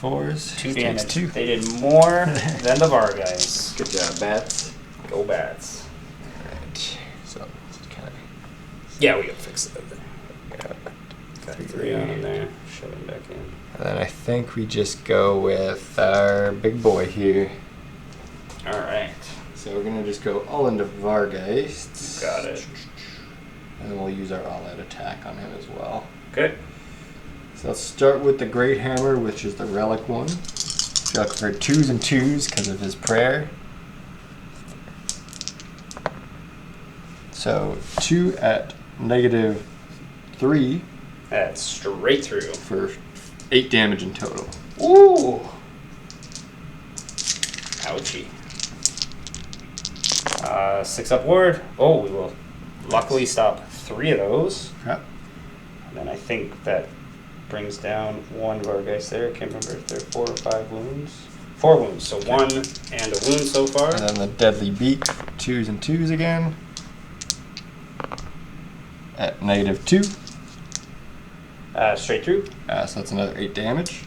4s. 2 Takes damage. 2. They did more than the VAR guys. Good job, bats. Go bats. Alright, so kind of. Yeah, we gotta fix it. Got 3 on him there. Shove him back in. And then I think we just go with our big boy here. Alright. So we're gonna just go all into Vargeist. Got it. And then we'll use our all-out attack on him as well. Good. So let's start with the Great Hammer, which is the relic one. You're looking for 2s and 2s because of his prayer. So 2 at -3 That's straight through. for 8 damage in total. Ooh. Ouchie. 6 up ward. Oh, we will luckily stop 3 of those. Yep. And then I think that brings down 1 of our guys there. Can't remember if they're 4 or 5 wounds. 4 wounds, so 1 and a wound so far. And then the Deadly Beak, 2s and 2s again. At -2. Straight through. So that's another 8 damage.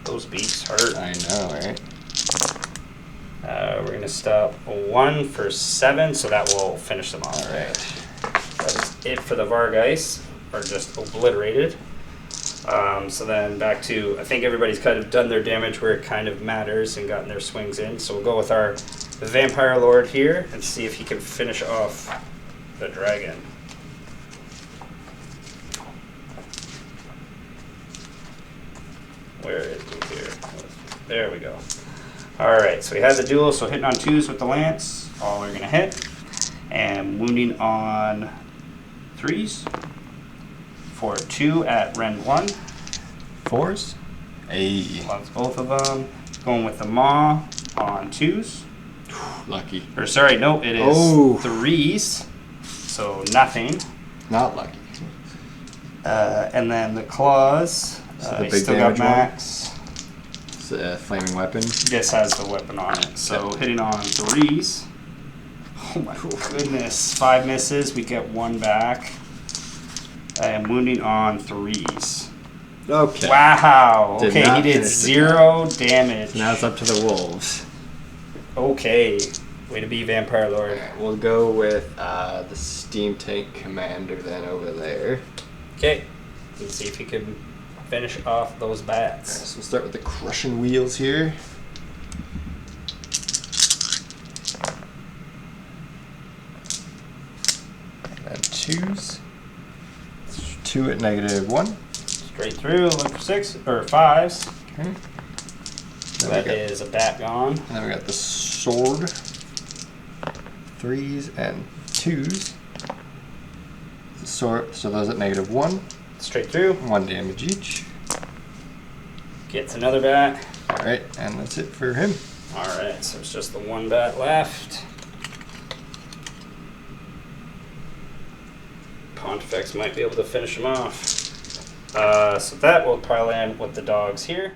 Those beaks hurt. I know, right? We're going to stop 1 for 7, so that will finish them off. Alright. That is it for the Vargeist, or just obliterated. So then back to, I think everybody's kind of done their damage where it kind of matters and gotten their swings in. So we'll go with our Vampire Lord here and see if he can finish off the dragon. Where is he here? There we go. Alright, so we had the duel, so hitting on 2s with the lance, all are going to hit. And wounding on 3s for 2 at Rend 1. 4s? Hey. Loves both of them. Going with the Maw on 2s. Lucky. Or sorry, no, it is Oh. 3s. So nothing. Not lucky. And then the Claws. So the you big still got damage one? max. It's a flaming weapon. This has the weapon on it. So hitting on 3s. Oh my goodness. 5 misses. We get 1 back. And wounding on 3s. Okay. Wow. Did Okay, he not did finish the 0 damage. Now it's up to the wolves. Okay. Way to be, Vampire Lord. Alright, we'll go with the Steam Tank Commander then over there. Okay. Let's see if he can finish off those bats. So we'll start with the Crushing Wheels here. And 2s. 2 at -1. Straight through, look for 6 or 5s. Okay. That is a bat gone. And then we got the Sword. 3s and 2s. So those at -1. Straight through. 1 damage each. Gets another bat. Alright, and that's it for him. Alright, so it's just the 1 bat left. Pontifex might be able to finish him off. So that will pile in with the dogs here.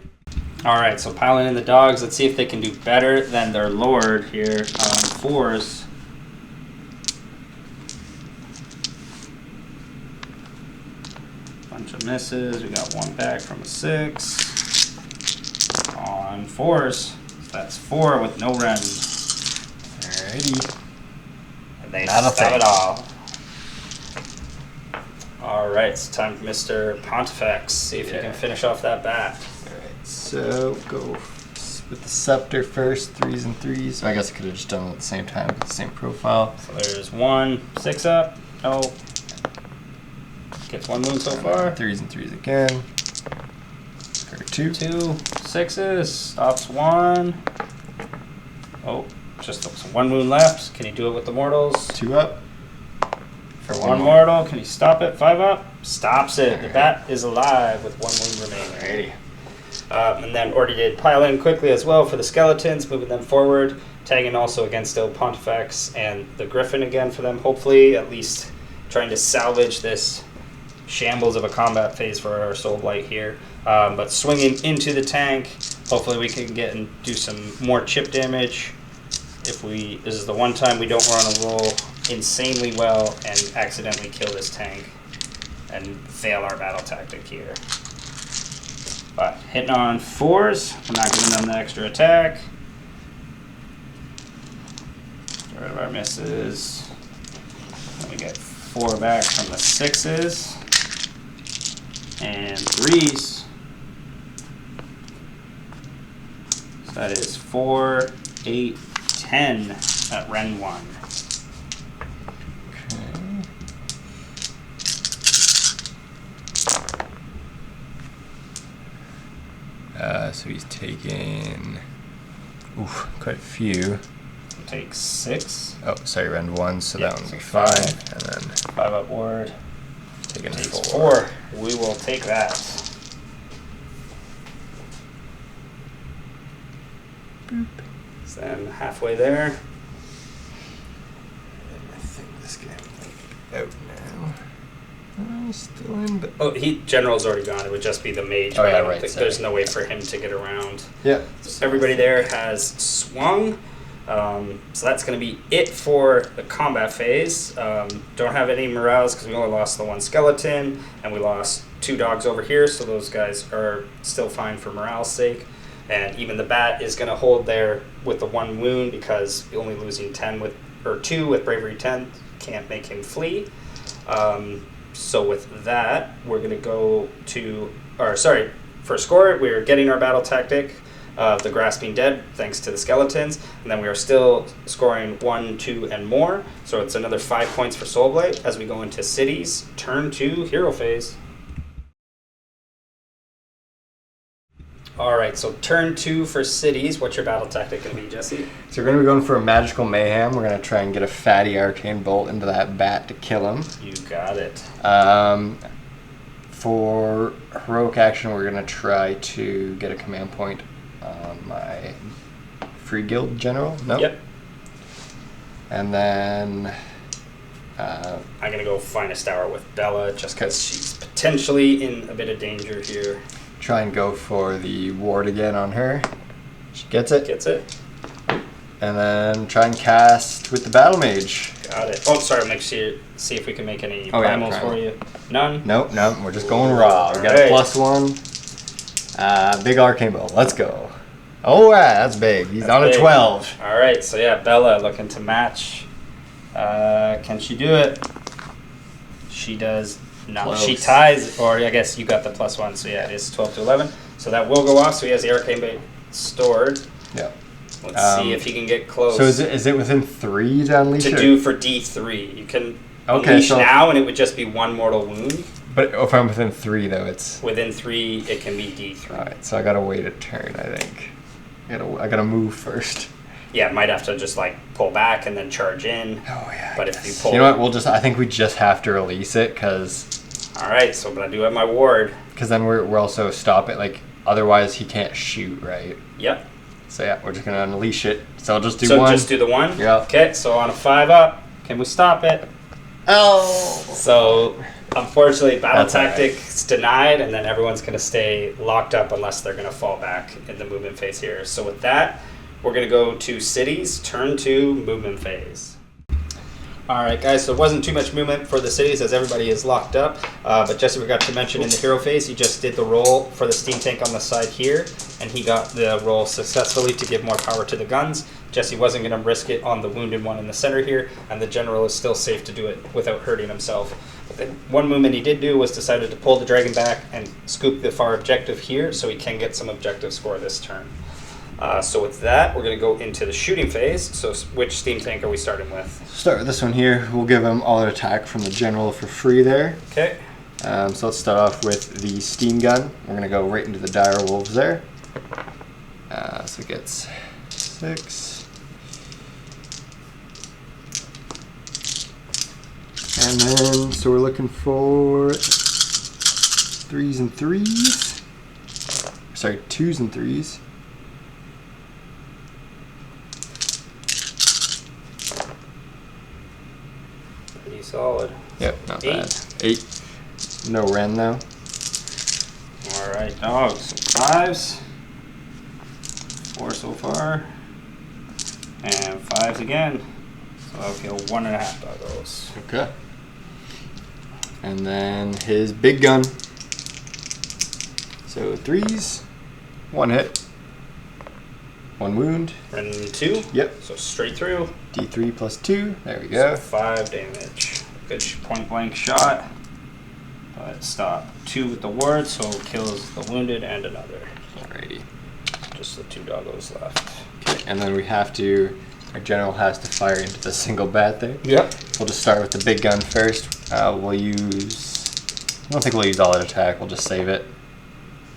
Alright, so piling in the dogs. Let's see if they can do better than their lord here on 4s. Bunch of misses. We got 1 back from a 6. On 4s. That's 4 with no rend. Alrighty. And they Not a stop thing. it all. Alright, it's time for Mr. Pontifex. See if he can finish off that bat. Alright, so go with the Scepter first, 3s and 3s. I guess I could have just done it at the same time with the same profile. So there's 1, 6 up. No. Gets 1 wound so far. 3s and 3s again. For 2. 2, 6s. Stops 1. Oh, just 1 wound left. Can he do it with the mortals? 2 up. For 1 mortal, can he stop it? 5 up. Stops it. The bat is alive with 1 wound remaining. Alrighty. And then already did pile in quickly as well for the skeletons, moving them forward. Tagging also against still Pontifex and the Griffin again for them. Hopefully, at least trying to salvage this shambles of a combat phase for our Soulblight here. But swinging into the tank, hopefully we can get and do some more chip damage. This is the one time we don't want to roll insanely well and accidentally kill this tank. and fail our battle tactic here. But hitting on 4s, we're not giving them the extra attack. Get rid of our misses. Then we get 4 back from the 6s. And 3s. So that is 4, 8, 10 at Ren 1. So he's taking quite a few. We'll take 6. Oh, sorry, round 1, so Yep, that one will be so 5. 5. And then 5 upward. taking Takes 4. 4. We will take that. Boop. So then halfway there. I think this guy might be out now. He's still in, but Oh, General's already gone. It would just be the mage. Oh, but yeah, I don't right, think sorry. there's no way for him to get around. yeah. So everybody there has swung. So that's going to be it for the combat phase. Don't have any morales because we only lost the 1 skeleton, and we lost 2 dogs over here, so those guys are still fine for morale's sake. And even the bat is going to hold there with the 1 wound because only losing 2 with bravery 10 can't make him flee. So with that, we're going to go to, for score, we're getting our battle tactic of the grasping dead thanks to the skeletons, and then we are still scoring 1, 2, and more. So it's another 5 points for Soulblight as we go into cities, turn 2, hero phase. All right, so turn 2 for cities. What's your battle tactic going to be, Jesse? So we're going to be going for a magical mayhem. We're going to try and get a fatty arcane bolt into that bat to kill him. You got it. For heroic action, we're going to try to get a command point on my free guild general. Nope. Yep. And then I'm going to go Finest Hour with Bella just because she's potentially in a bit of danger here. try and go for the ward again on her. She gets it. Gets it. And then try and cast with the battle mage. Got it. Oh, sorry. Make sure see if we can make any Oh, yeah, primals primal. for you. None. Nope, we're just going raw. We got Alright. a +1. Big arcane bow. Let's go. Oh, yeah, that's big. He's That's on big. a 12. All right. So yeah, Bella looking to match. Can she do it? She does not. Close. She ties, or I guess you got the +1. So yeah, it is 12 to 11. So that will go off. So he has the arcane bait stored. Yeah. Let's see if he can get close. So is it within 3 to unleash to it? do for D3. You can Okay, unleash so- now, and it would just be 1 mortal wound. But if I'm within 3, though, it's... Within 3, it can be D3. Alright, so I gotta wait a turn, I think. I gotta move first. Yeah, might have to just like pull back and then charge in. Oh, yeah. But if you pull, You know what? I think we just have to release it, because all right. So, but I do have my ward. then we're also stopping. Like, otherwise he can't shoot, right? Yep. So yeah, we're just gonna unleash it. So I'll just do So one. just do the 1. Yeah. Okay. So on a 5 up, can we stop it? Oh. So unfortunately, battle That's all right. tactics denied, and then everyone's gonna stay locked up unless they're gonna fall back in the movement phase here. So with that, we're gonna go to cities, turn 2, movement phase. All right, guys, so it wasn't too much movement for the cities as everybody is locked up, but Jesse forgot to mention in the hero phase, he just did the roll for the steam tank on the side here, and he got the roll successfully to give more power to the guns. Jesse wasn't going to risk it on the wounded one in the center here, and the general is still safe to do it without hurting himself. But the one movement he did do was decided to pull the dragon back and scoop the far objective here so he can get some objective score this turn. So with that, we're going to go into the shooting phase. So which steam tank are we starting with? Start with this one here. We'll give him all attack from the general for free there. Okay. So let's start off with the steam gun. We're gonna go right into the dire wolves there. So it gets 6. And then, so we're looking for 3s and 3s. Sorry, 2s and 3s. Pretty solid. Yep, not 8. bad. 8. No Ren though. All right, dogs. 5s. 4 so far. And 5s again. So I'll kill 1.5 doggos. Okay. And then his big gun. So 3s, 1 hit, 1 wound. And 2. Yep. So straight through. D3 plus 2. There we go. So 5 damage. Good point blank shot. But stop. 2 with the ward, so kills the wounded and another. Alrighty. Just the 2 doggos left. Okay, and then we have to, our general has to fire into the single bat thing. Yep. We'll just start with the big gun first. We'll use, I don't think we'll use all out attack, we'll just save it.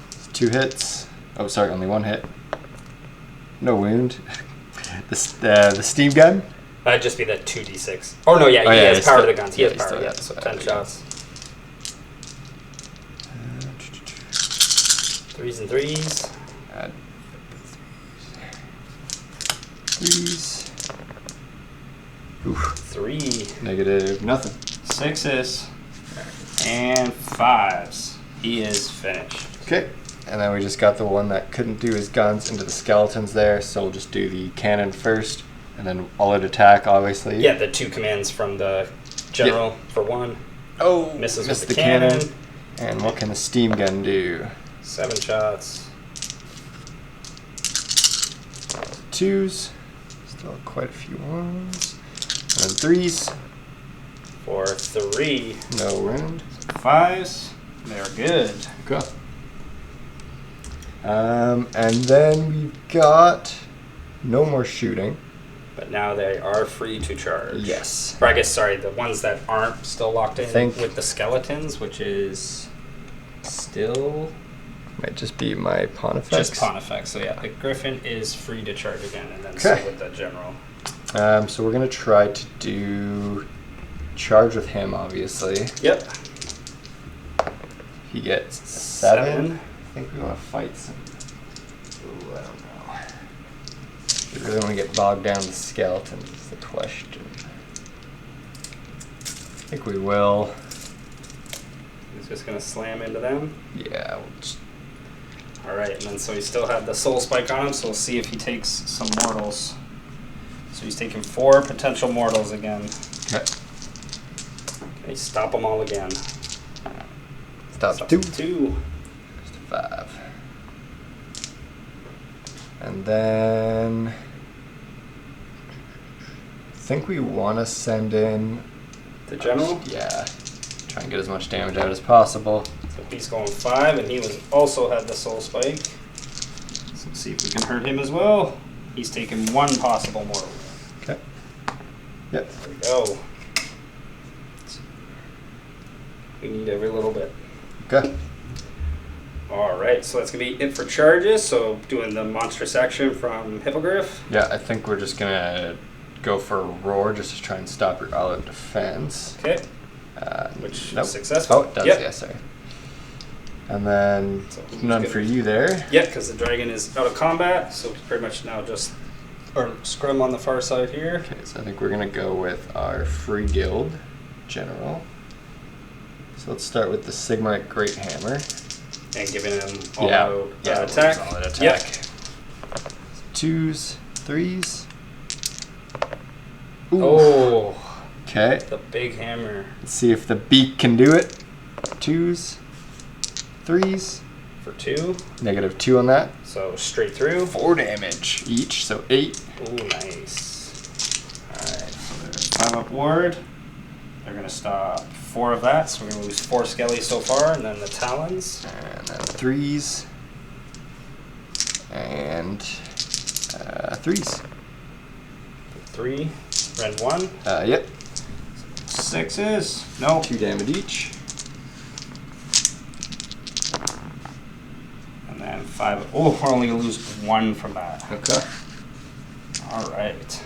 It's 2 hits. Oh, sorry, only 1 hit. No wound. The steam gun? That'd just be the 2d6. Oh, no, yeah, he has power to the guns. He has power, still, yeah, so 10 shots. 3s and 3s. Add 3s. Oof. 3. Negative nothing. 6s. And 5s. He is finished. Okay. And then we just got the one that couldn't do his guns into the skeletons there, so we'll just do the cannon first, and then all out attack, obviously. Yeah, the 2 commands from the general for 1. Oh, Misses missed with the the cannon. cannon. And what can the steam gun do? 7 shots. 2s. Still quite a few ones. And then 3s. For 3. No wound. 5s. They're good. Okay. And then we've got no more shooting. But now they are free to charge. Yes. Or I guess, sorry, the ones that aren't still locked in think- with the skeletons, which is still Might just be my Pontifex. just Pontifex. So yeah, the Griffin is free to charge again, and then Okay. so with the General. So we're going to try to do charge with him, obviously. Yep. He gets 7. I think we want to fight some. Ooh, I don't know. We really want to get bogged down with skeletons is the question. I think we will. He's just going to slam into them. Yeah, we'll just. Alright, and then so he still had the Soul Spike on him, so we'll see if he takes some mortals. So he's taking 4 potential mortals again. Okay. Okay, stop them all again. Stop 2. 2. Just a 5. And then I think we want to send in The General? Yeah. Try and get as much damage out as possible. So he's going 5, and he was also had the Soul Spike. So let's see if we can hurt him as well. He's taking 1 possible mortal. Okay. Yep. There we go. We need every little bit. Okay. Alright, so that's going to be it for charges. So doing the monstrous action from Hippogriff. Yeah, I think we're just gonna go for a roar just to try and stop your all-out defense. Okay. Which nope. is successful. Oh, it does, Yep. yeah, sorry. And then So none good. for you there. Yeah, because the dragon is out of combat, so it's pretty much now just or scrim on the far side here. Okay, so I think we're gonna go with our free guild general. So let's start with the Sigmar Great Hammer. And giving him all Yeah. out Yeah, attack. all out attack. Yep. 2s, 3s. Ooh. Oh, Okay. the big hammer. Let's see if the beak can do it. 2s, 3s. For 2. Negative 2 on that. So straight through. 4 damage each, so 8. Ooh, nice. Alright, so there's 5 up ward. They're going to stop 4 of that, so we're going to lose 4 skellies so far, and then the talons. And then 3s. And 3s. 3. Red 1. Yep. 6s. No. 2 damage each. And then 5. Oh, we're only going to lose 1 from that. Okay. Alright.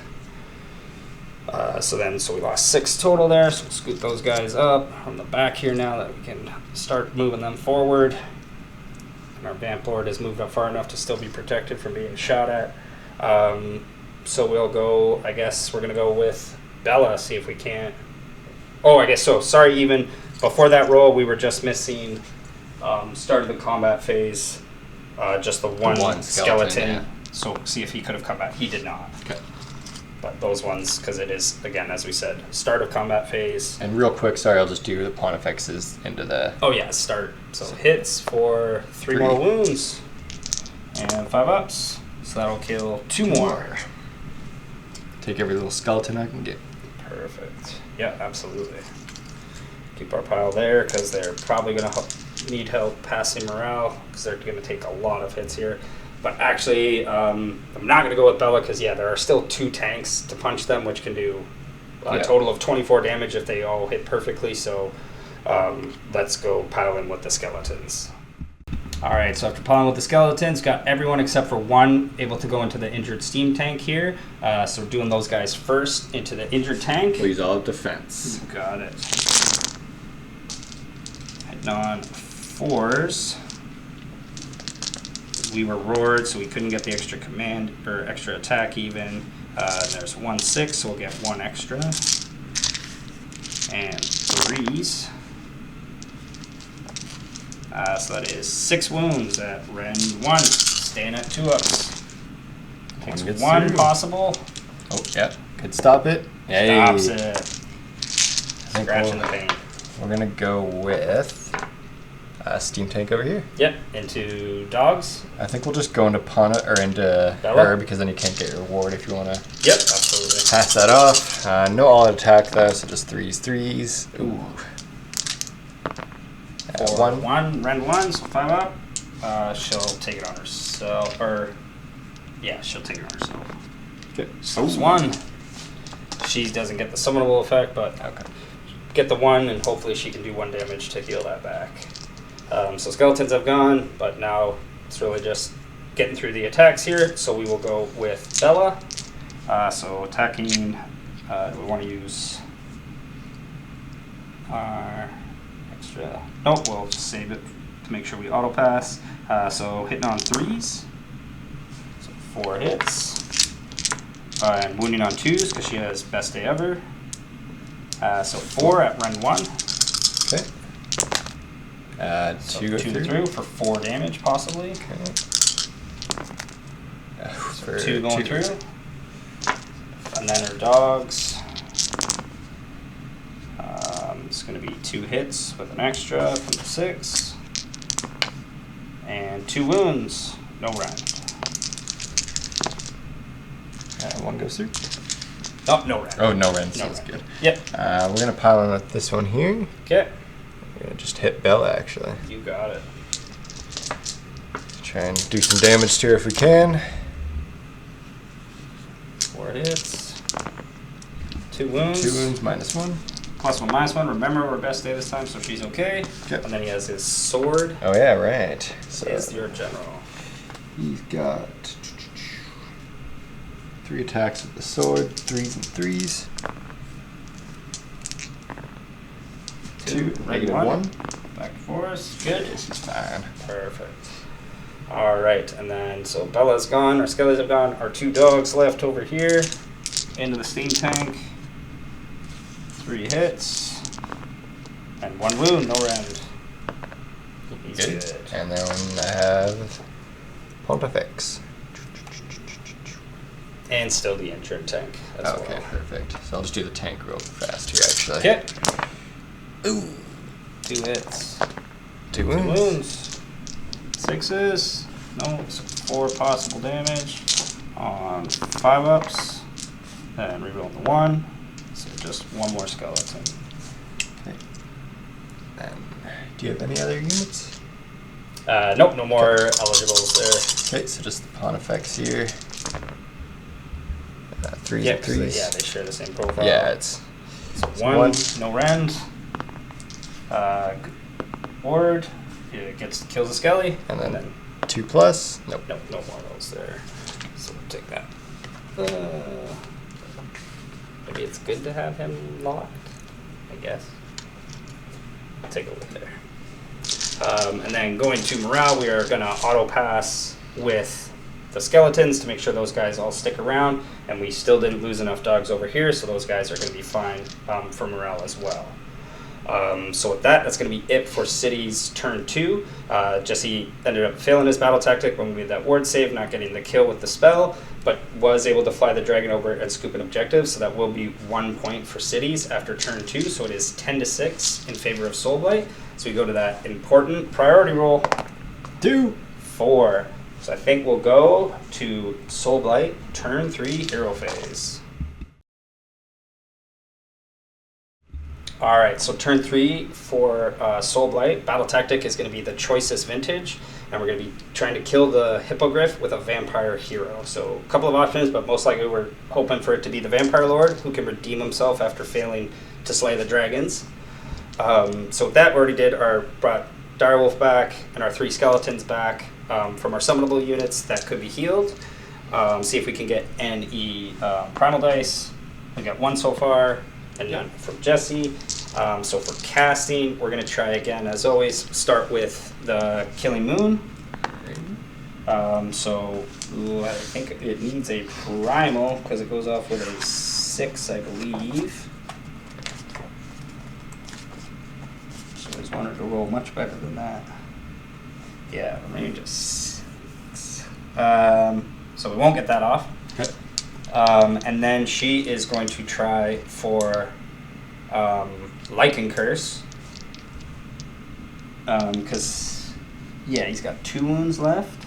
So we lost 6 total there, so we'll scoot those guys up from the back here now that we can start moving them forward. And our Vamp Lord has moved up far enough to still be protected from being shot at. So we'll go, I guess we're going to go with Bella, see if we can't. Oh, I guess so. Sorry, even before that roll, we were just missing start of the combat phase, just the one skeleton. yeah. So see if he could have come back. He did not. Okay. But those ones, because it is, again, as we said, start of combat phase. And real quick, sorry, I'll just do the Pontifexes into the... Oh yeah, start. So hits for 3 more wounds. And 5 ups. So that'll kill 2 more. Take every little skeleton I can get. Perfect. Yeah, absolutely. Keep our pile there, because they're probably going to need help passing morale, because they're going to take a lot of hits here. But actually, I'm not going to go with Bella because, yeah, there are still 2 tanks to punch them, which can do a total of 24 damage if they all hit perfectly. So let's go pile in with the skeletons. All right, so after piling with the skeletons, got everyone except for 1 able to go into the injured steam tank here. So we're doing those guys first into the injured tank. Please all defense. Got it. Heading on 4s. We were roared, so we couldn't get the extra command or extra attack even. There's 1 6, so we'll get 1 extra. And 3s. So that is 6 wounds at Ren 1, staying at 2 ups. Takes 1 possible. Oh, yeah. Could stop it. Stops it. Scratching the pain. We're going to go with steam tank over here. Yep, into dogs. I think we'll just go into into Bella? her, because then you can't get your reward if you want to Yep, absolutely. pass that off. No all attack though, so just 3s. Ooh. 1, Ren 1, so 5 up. She'll take it on herself, she'll take it on herself. Okay. So 1. She doesn't get the summonable effect, but get the 1, and hopefully she can do 1 damage to heal that back. So skeletons have gone, but now it's really just getting through the attacks here. So we will go with Bella. So attacking, do we want to use our extra? Nope, we'll just save it to make sure we auto pass. So hitting on 3s, so 4 hits. And wounding on 2s because she has best day ever. So 4 at Ren 1. Okay. 2 through for 4 damage, possibly. Okay. So 2 going through. And then her dogs. It's going to be 2 hits with an extra from the 6. And 2 wounds. No round. 1 goes through. Oh, no round. Oh, no rend. No Sounds rend. good. Yep. We're going to pile in with this one here. Okay. We're going to just hit Bella, actually. You got it. Try and do some damage to her if we can. 4 hits. 2 wounds. 2 wounds minus 1. +1, -1. Remember, we're best day this time, so she's okay. Yep. And then he has his sword. Oh, yeah, right. So Is your general. he's got 3 attacks with the sword, 3s and 3s. 2, negative 1. Back and forth. Good. Yeah, she's fine. Perfect. All right, and then so Bella's gone. Our skellies have gone. Our 2 dogs left over here. Into the steam tank. 3 hits. And 1 wound. No rend. He's good. And then I have Pontifex. And still the injured tank as Okay, well. perfect. So I'll just do the tank real fast here, actually. Okay. Ooh. 2 hits. 2 2 wounds. wounds. 6s. No, so 4 possible damage on 5 ups. And reroll the 1. So just 1 more skeleton. Okay. And do you have any other units? Nope, no more eligibles there. Okay, so just the Pontifex here. 3s Yeah, and 3s. they share the same profile. Yeah, it's so 1, no rend. Ward, it kills a skelly. and then 2+. Nope. Nope, no more of those there. So we'll take that. Maybe it's good to have him locked, I guess. I'll take a look there. And then going to morale, we are going to auto pass with the skeletons to make sure those guys all stick around, and we still didn't lose enough dogs over here, so those guys are going to be fine for morale as well. So with that, that's going to be it for City's turn 2. Jesse ended up failing his battle tactic when we made that ward save, not getting the kill with the spell, but was able to fly the dragon over and scoop an objective, so that will be 1 point for Cities after turn 2, so it is 10-6 in favor of Soulblight. So we go to that important priority roll. 2. 4. So I think we'll go to Soulblight, turn 3, hero phase. Alright, so turn 3 for Soulblight. Battle tactic is going to be the choicest vintage, and we're going to be trying to kill the Hippogriff with a vampire hero. So a couple of options, but most likely we're hoping for it to be the Vampire Lord, who can redeem himself after failing to slay the dragons. So with that, we already brought Direwolf back and our 3 skeletons back from our summonable units that could be healed. See if we can get any primal dice. We got 1 so far, and none from Jesse. So for casting, we're going to try again, as always, start with the Killing Moon. So I think it needs a primal because it goes off with a 6, I believe. So I just wanted to roll much better than that. Yeah, range of 6. So we won't get that off. Okay. And then she is going to try for Lichen Curse. Because, yeah, he's got 2 wounds left.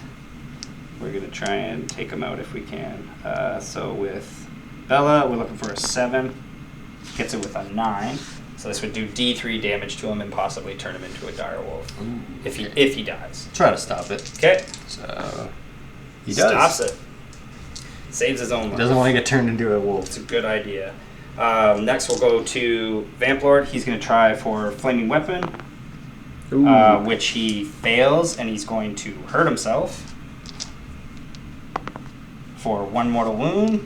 We're going to try and take him out if we can. So with Bella, we're looking for a 7. Gets it with a 9. So this would do D3 damage to him and possibly turn him into a direwolf. Ooh, if okay. he dies. Try to stop it. Okay. So he does. Stops it. Saves his own life. He doesn't want to get turned into a wolf. It's a good idea. Next we'll go to Vamp Lord. He's going to try for Flaming Weapon, which he fails, and he's going to hurt himself for 1 mortal wound.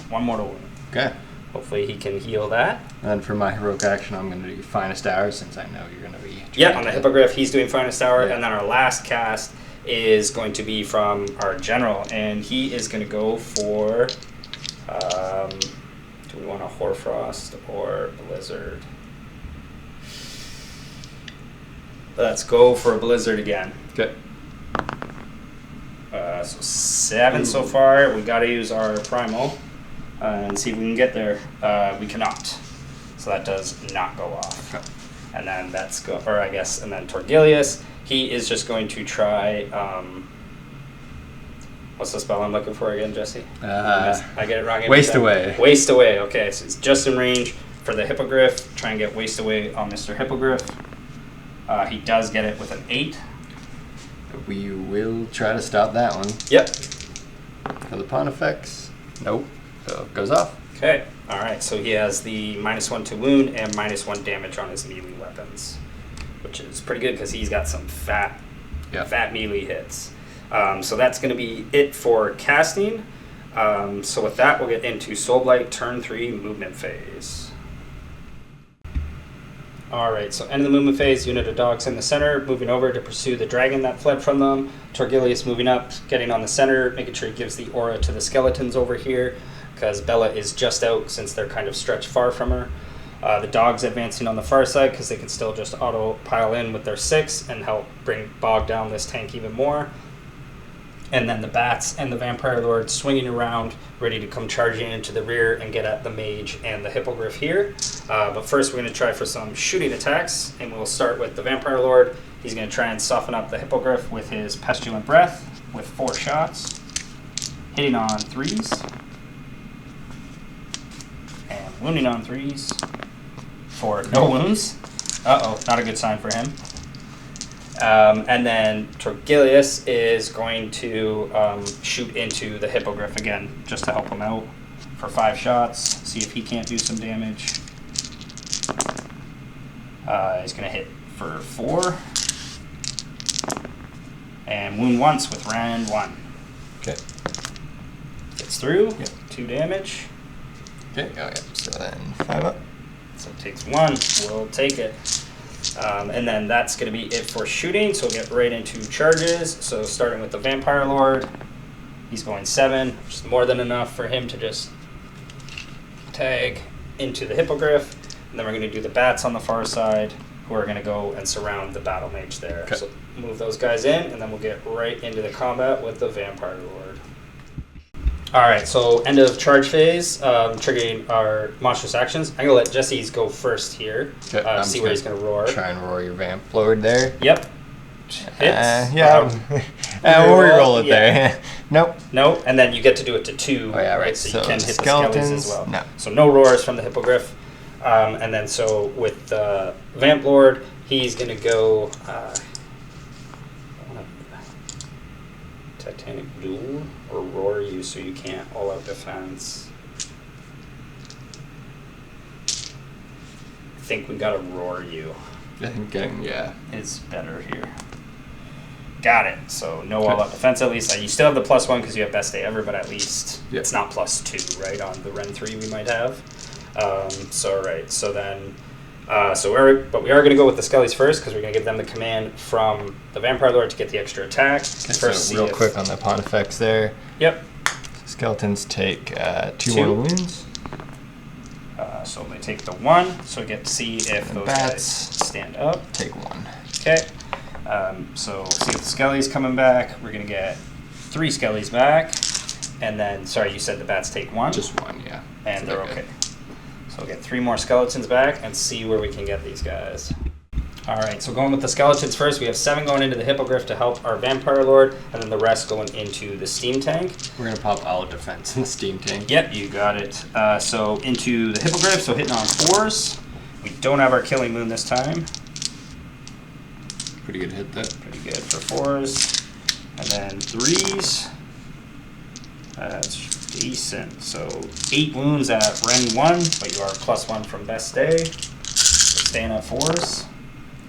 1 mortal wound. Okay. Hopefully he can heal that. And for my heroic action, I'm going to do Finest Hour, since I know you're going to be... Yeah, on the Hippogriff, he's doing Finest Hour, Yeah. and then our last cast is going to be from our general, and he is going to go for... do we want a Hoarfrost or Blizzard? Let's go for a Blizzard again. Okay. So 7 so far. We got to use our primal and see if we can get there. We cannot. So that does not go off. Okay. And then that's and then Torgilius, he is just going to try. What's the spell I'm looking for again, Jesse? I get it wrong. every Waste time. Away. Waste Away. Okay, so it's just in range for the Hippogriff. Try and get Waste Away on Mr. Hippogriff. He does get it with an 8. We will try to stop that one. Yep. For the pawn effects, nope. So it goes off. Okay. All right. So he has the -1 to wound and -1 damage on his melee weapons, which is pretty good because he's got some fat melee hits. So that's going to be it for casting. So with that, we'll get into Soulblight turn 3 movement phase. Alright, so end of the movement phase, unit of dogs in the center, moving over to pursue the dragon that fled from them. Torgilius moving up, getting on the center, making sure he gives the aura to the skeletons over here, because Bella is just out since they're kind of stretched far from her. The dogs advancing on the far side because they can still just auto pile in with their 6 and help bog down this tank even more. And then the bats and the Vampire Lord swinging around, ready to come charging into the rear and get at the mage and the Hippogriff here. But first we're going to try for some shooting attacks, and we'll start with the Vampire Lord. He's going to try and soften up the Hippogriff with his Pestilent Breath with 4 shots, hitting on 3s, and wounding on 3s for no wounds. Uh-oh, not a good sign for him. And then Torgilius is going to shoot into the Hippogriff again, just to help him out for 5 shots, see if he can't do some damage. He's going to hit for 4. And wound once with round 1. Okay. Gets through, Yep. 2 damage. Okay, oh yeah, so then 5 up. So it takes 1, we'll take it. And then that's going to be it for shooting, so we'll get right into charges. So starting with the Vampire Lord, he's going 7, which is more than enough for him to just tag into the Hippogriff. And then we're going to do the bats on the far side, who are going to go and surround the battle mage there. Okay. So move those guys in, and then we'll get right into the combat with the vampire lord. Alright, so end of charge phase, triggering our monstrous actions. I'm going to let Jesse's go first here, Okay, see where he's going to roar. Try and roar your vamp lord there. Yep. Hits. Yeah. We'll re-roll it there. Nope. No, and then you get to do it to 2. Oh, yeah, right. So you can hit skeletons, the skellies as well. No. So no roars from the hippogriff. And then so with the Vamp Lord, he's going to go Titanic Duel or roar you so you can't all-out defense. I think we got to roar you. I think yeah. Is better here. Got it. So no all-out defense at least. You still have the +1 because you have best day ever, but at least it's not +2, right? On the Ren 3 we might have. So right. So then, but we are going to go with the Skellies first because we're going to give them the command from the Vampire Lord to get the extra attack. Okay, first, so real quick on the pawn effects there. Yep. Skeletons take 2 more wounds. So they take the 1, so we get to see if those guys stand up. Take 1. Okay. So see if the Skelly's coming back. We're going to get 3 Skellies back. And then, sorry, you said the bats take 1? Just 1, yeah. And so they're okay. So we'll get 3 more skeletons back and see where we can get these guys. Alright, so going with the skeletons first, we have 7 going into the Hippogriff to help our Vampire Lord, and then the rest going into the Steam Tank. We're going to pop all defense in the Steam Tank. Yep, you got it. So into the Hippogriff, so hitting on 4s. We don't have our Killing Moon this time. Pretty good hit that. Pretty good for 4s. And then 3s. That's decent. So 8 wounds at Ren 1, but you are +1 from Best Day. So staying at 4s.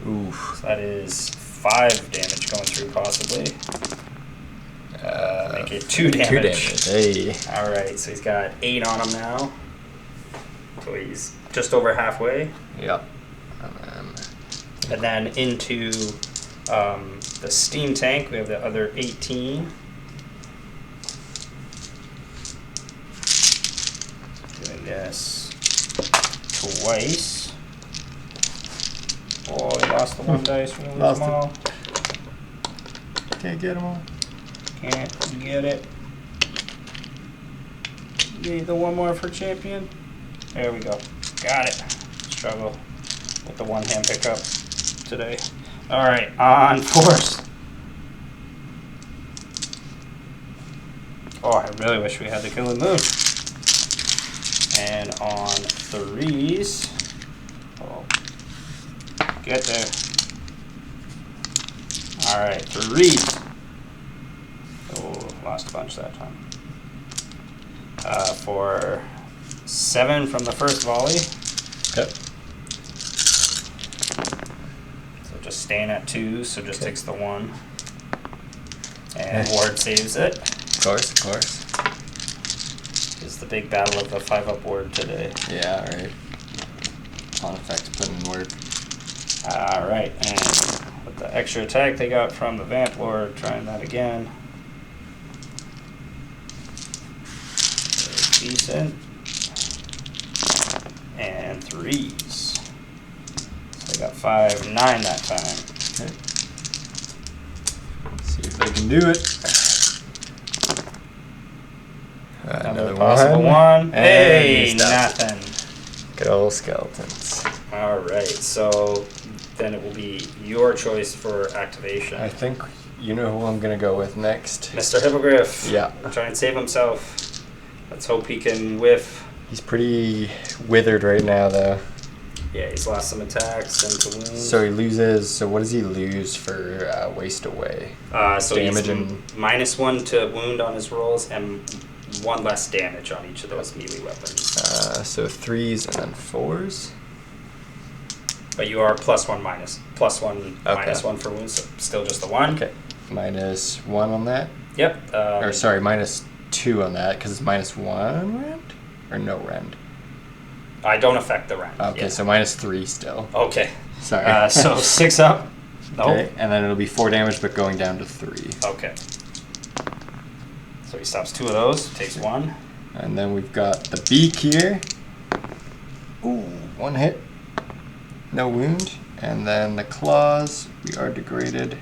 Oof. So that is 5 damage going through, possibly. Make it 2 damage. 2 damage. Hey. Alright, so he's got 8 on him now. So he's just over halfway. Yep. And then into the Steam Tank, we have the other 18. Doing this twice. Oh, he lost the 1 dice really Lost small. Can't get them all. Can't get it. Need the 1 more for champion. There we go. Got it. Struggle with the 1-hand pickup today. Alright, on 4s. Oh, I really wish we had the Killing Moon. And on 3s. Oh, get there. Alright, 3s. Oh, lost a bunch that time. For 7 from the first volley. Okay. So just staying at 2, so just takes the 1. And Ward saves it. Of course, of course. It's the big battle of the 5-up ward today. Yeah, right. Pawn effects put in work. Alright, and with the extra attack they got from the Vamp Lord, trying that again. Very decent. And 3s. So they got 5, 9 that time. Okay. See if they can do it. Another possible 1. Hey, nothing. nothing. Good old skeletons. Alright, so then it will be your choice for activation. I think you know who I'm going to go with next. Mr. Hippogriff. Yeah. Try and save himself. Let's hope he can whiff. He's pretty withered right now, though. Yeah, he's lost some attacks and to wounds. So he loses. So what does he lose for waste away? So damage he's and -1 to wound on his rolls and 1 less damage on each of those melee weapons. So 3s and then 4s. But you are +1 minus. +1 Okay. -1 for wounds, so still just the 1. Okay. -1 on that. Yep. Or sorry, -2 on that because it's -1 rend or no rend. I don't affect the rend. Okay, yeah. so -3 still. Okay. Sorry. So 6 up. Nope. Okay, and then it'll be 4 damage, but going down to 3. Okay. So he stops 2 of those, takes 1. And then we've got the beak here. Ooh, 1 hit. No wound. And then the claws, we are degraded.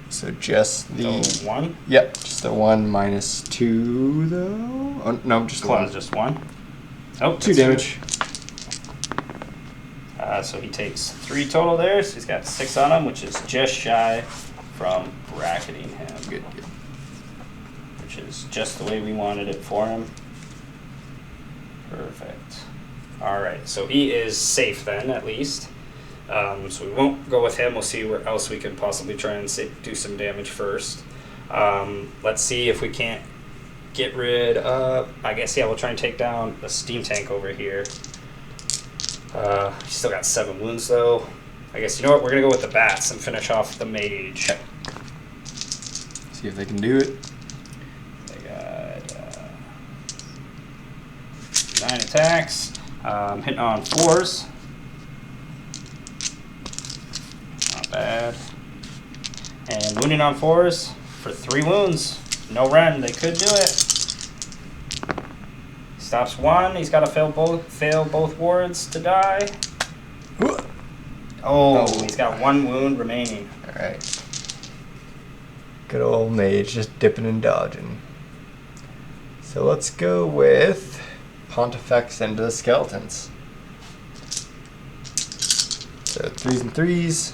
So just the... So 1? Yep, just the 1 minus 2 though. Oh, no, just Claws 1. just 1. Oh, 2 damage. So he takes 3 total there. So he's got 6 on him, which is just shy from bracketing him. Good. Which is just the way we wanted it for him. Perfect. Alright, so he is safe then, at least. So we won't go with him. We'll see where else we can possibly try and do some damage first. Let's see if we can't get rid of... I guess, yeah, we'll try and take down the steam tank over here. He's still got 7 wounds, though. I guess, you know what? We're going to go with the bats and finish off the mage. Okay. See if they can do it. They got 9 attacks. Hitting on 4s. Not bad. And wounding on 4s for 3 wounds. No rend. They could do it. Stops 1. He's got to fail both wards to die. Oh, he's got 1 wound remaining. Alright. Good old mage just dipping and dodging. So let's go with Pontifex into the skeletons. So 3s and 3s.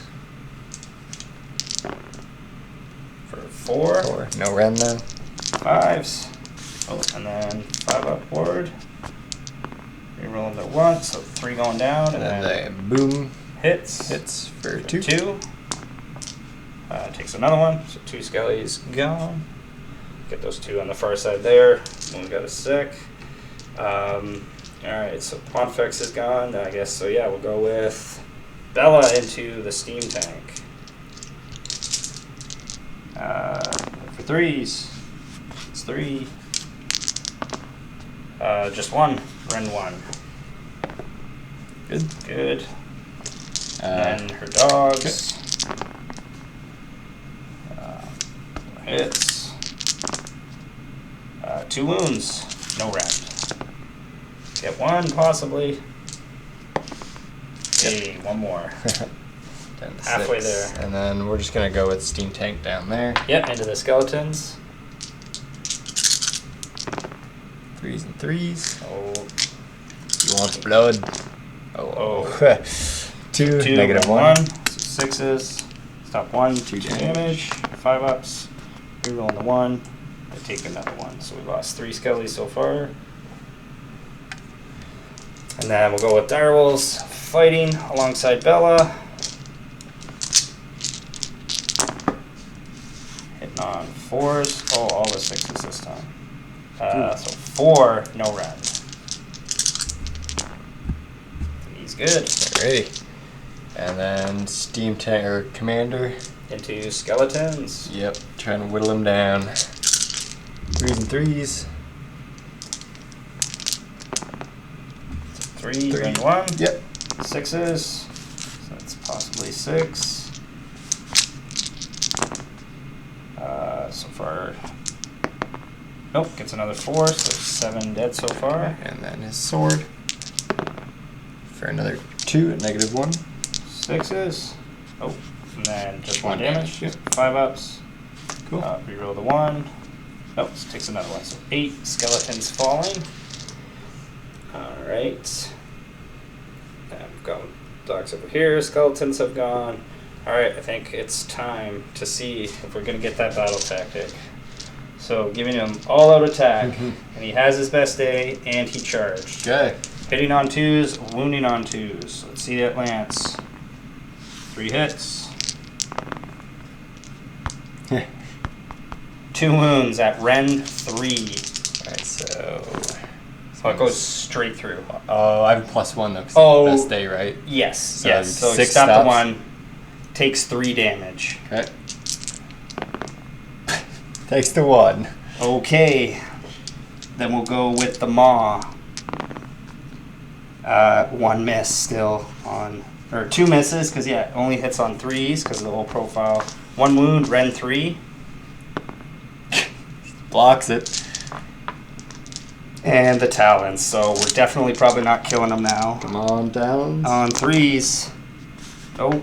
For 4. 4. No rend then. 5s. Oh, and then 5 up ward. Rerolling their 1, so 3 going down, and then they boom. hits for 2. 2. Takes another one, so 2 skellies gone. Get those 2 on the far side there. One got a sick. Alright, so Pontifex is gone, I guess. So yeah, we'll go with Bella into the steam tank. For 3s. It's 3. Just 1. Ren 1. Good. And her dogs. Hits. 2 wounds. No rend. Get 1, possibly. Hey, 1 more. Down to Halfway 6. there. And then we're just going to go with steam tank down there. Yep, into the skeletons. 3s and 3s. Oh. He wants blood. Oh. 2, Two, negative and 1. So 6s. Stop 1, 2 damage. 5 ups. Rerolling the 1. I take another 1. So we lost 3 skellies so far. And then we'll go with direwolves fighting alongside Bella. Hitting on 4s. Oh, all the 6s this time. So 4, no rend. He's good. Alrighty. And then steam tank or commander. Into skeletons. Yep. Trying to whittle him down. 3s and 3s. 3, rend 1. Yep. 6s. So that's possibly 6. So far. Nope, gets another 4, so 7 dead so far. And then his sword. For another 2 at negative 1. 6s. Oh, and then just 1 1 damage. damage, 5 ups. Cool. Reroll the 1. Nope, takes another 1. So 8 skeletons falling. Alright. And we've got dogs over here. Skeletons have gone. Alright, I think it's time to see if we're going to get that battle tactic. So giving him all out attack. And he has his best day, and he charged. Okay. Hitting on 2s, wounding on 2s. Let's see that lance. 3 hits. 2 wounds at Ren 3. Alright, so it goes straight through. Oh, I have +1 though, because Oh. it's best day, right? Yes, So yes. So 6 stop the stops. 1. Takes 3 damage. Okay. Takes the 1. Okay. Then we'll go with the Maw. 1 miss still on, or 2 misses, because yeah, it only hits on 3s because of the whole profile. 1 wound, Ren 3. Blocks it. And the Talons, so we're definitely probably not killing them now. Come on, down. On 3s. Oh.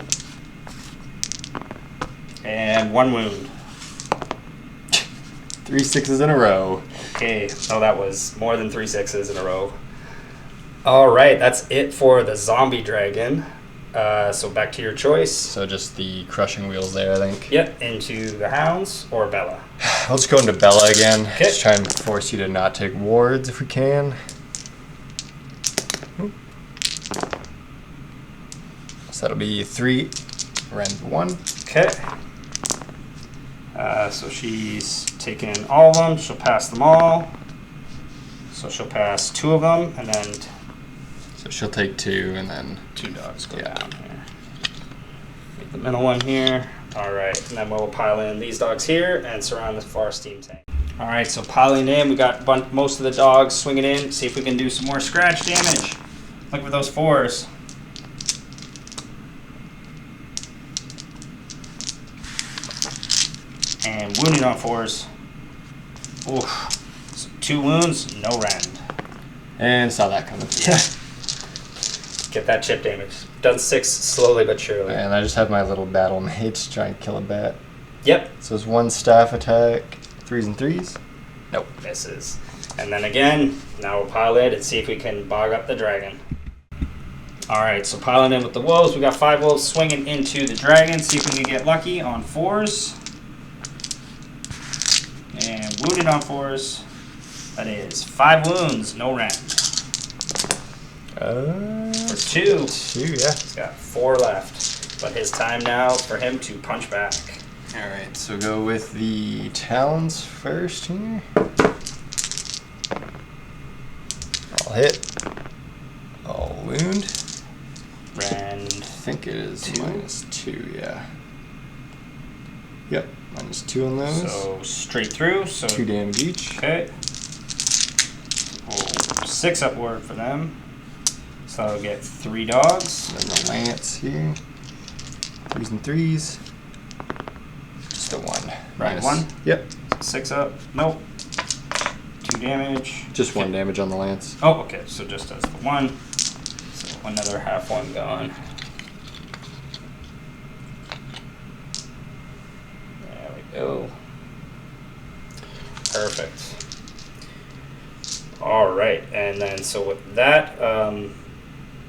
And 1 wound. 3 6s in a row. Okay, so that was more than 3 6s in a row. All right, that's it for the zombie dragon. So back to your choice. So just the crushing wheels there, I think. Yep, into the hounds or Bella. I'll just go into Bella again. Okay. Just try and force you to not take wards if we can. So that'll be 3, rend 1. Okay. So she's taken all of them. She'll pass them all. So she'll pass 2 of them, and then So she'll take 2 and then 2 dogs go Yeah. down here. Make the middle one here. All right, and then we'll pile in these dogs here and surround the far steam tank. All right, so piling in, we got most of the dogs swinging in. See if we can do some more scratch damage. Look for those 4s. And wounding on 4s. Oof. So 2 wounds, no rend. and saw that coming. Yeah. Get that chip damage. Done 6 slowly but surely. And I just have my little battle mates try and kill a bat. Yep. So it's 1 staff attack, 3s and 3s. Nope, misses. And then again, now we'll pile in and see if we can bog up the dragon. Alright, so piling in with the wolves. We got 5 wolves swinging into the dragon. See if we can get lucky on 4s. And wounded on 4s. That is 5 wounds, no rend. For 2. 2, yeah. He's got 4 left. But his time now for him to punch back. Alright, so go with the Talons first here. I'll hit. I'll wound. Rend. I think it is 2. -2, yeah. Yep, -2 on those. So straight through. So 2 damage each. okay. Roll 6 upward for them. So I'll get 3 dogs. Then the lance here. 3s and 3s. Just a 1. Right, 1? Yep. 6 up. Nope. 2 damage. Just 1 damage on the lance. Oh, okay. So just does the 1. So another half 1 gone. There we go. Perfect. All right, and then so with that,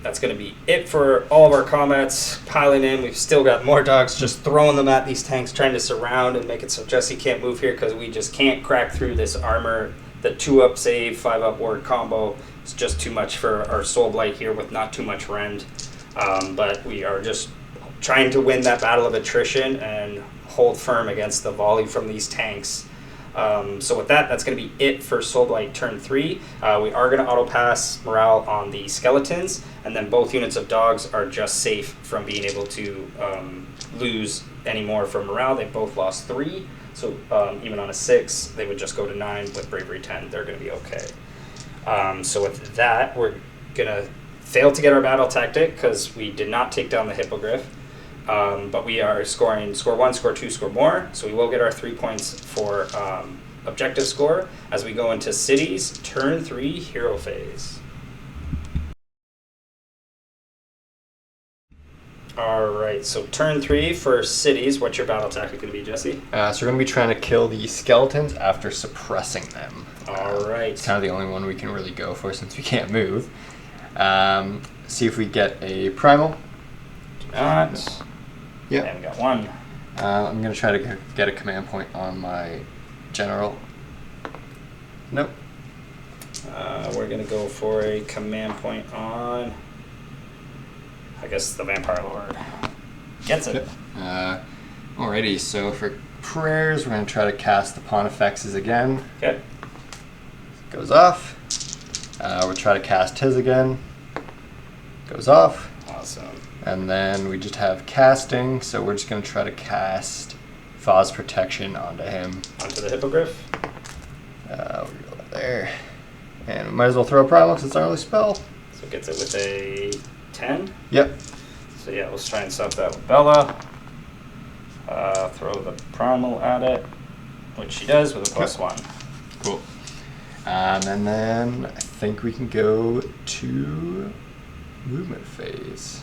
that's going to be it for all of our combats. Piling in, we've still got more dogs, just throwing them at these tanks, trying to surround and make it so Jesse can't move here because we just can't crack through this armor. The 2-up save, 5-up ward combo is just too much for our Soulblight here with not too much rend. But we are just trying to win that battle of attrition and hold firm against the volley from these tanks. So with that, that's going to be it for Soulblight turn 3. We are going to auto-pass morale on the skeletons, and then both units of dogs are just safe from being able to lose any more from morale. They both lost 3, so even on a 6, they would just go to 9. With Bravery 10, they're going to be okay. So with that, we're going to fail to get our battle tactic because we did not take down the Hippogriff. But we are scoring score 1, score 2, score more. So we will get our 3 points for objective score as we go into cities, turn 3, hero phase. All right, so turn 3 for cities. What's your battle tactic going to be, Jesse? So we're going to be trying to kill the skeletons after suppressing them. All right. It's kind of the only one we can really go for since we can't move. See if we get a primal. Do not. Yep. And we got 1. I'm going to try to get a command point on my general. Nope. We're going to go for a command point on, I guess, the Vampire Lord. Gets it. Yep. Alrighty, so for prayers, we're going to try to cast the Pontifexes again. Okay. Goes off. We'll try to cast his again. Goes off. Awesome. And then we just have casting, so we're just going to try to cast Faw's Protection onto him. Onto the Hippogriff. We'll go there. And we might as well throw a primal because it's our only spell. So it gets it with a 10. Yep. So yeah, let's try and stop that with Bella. Throw the primal at it, which she does with a +1. Cool. And then I think we can go to movement phase.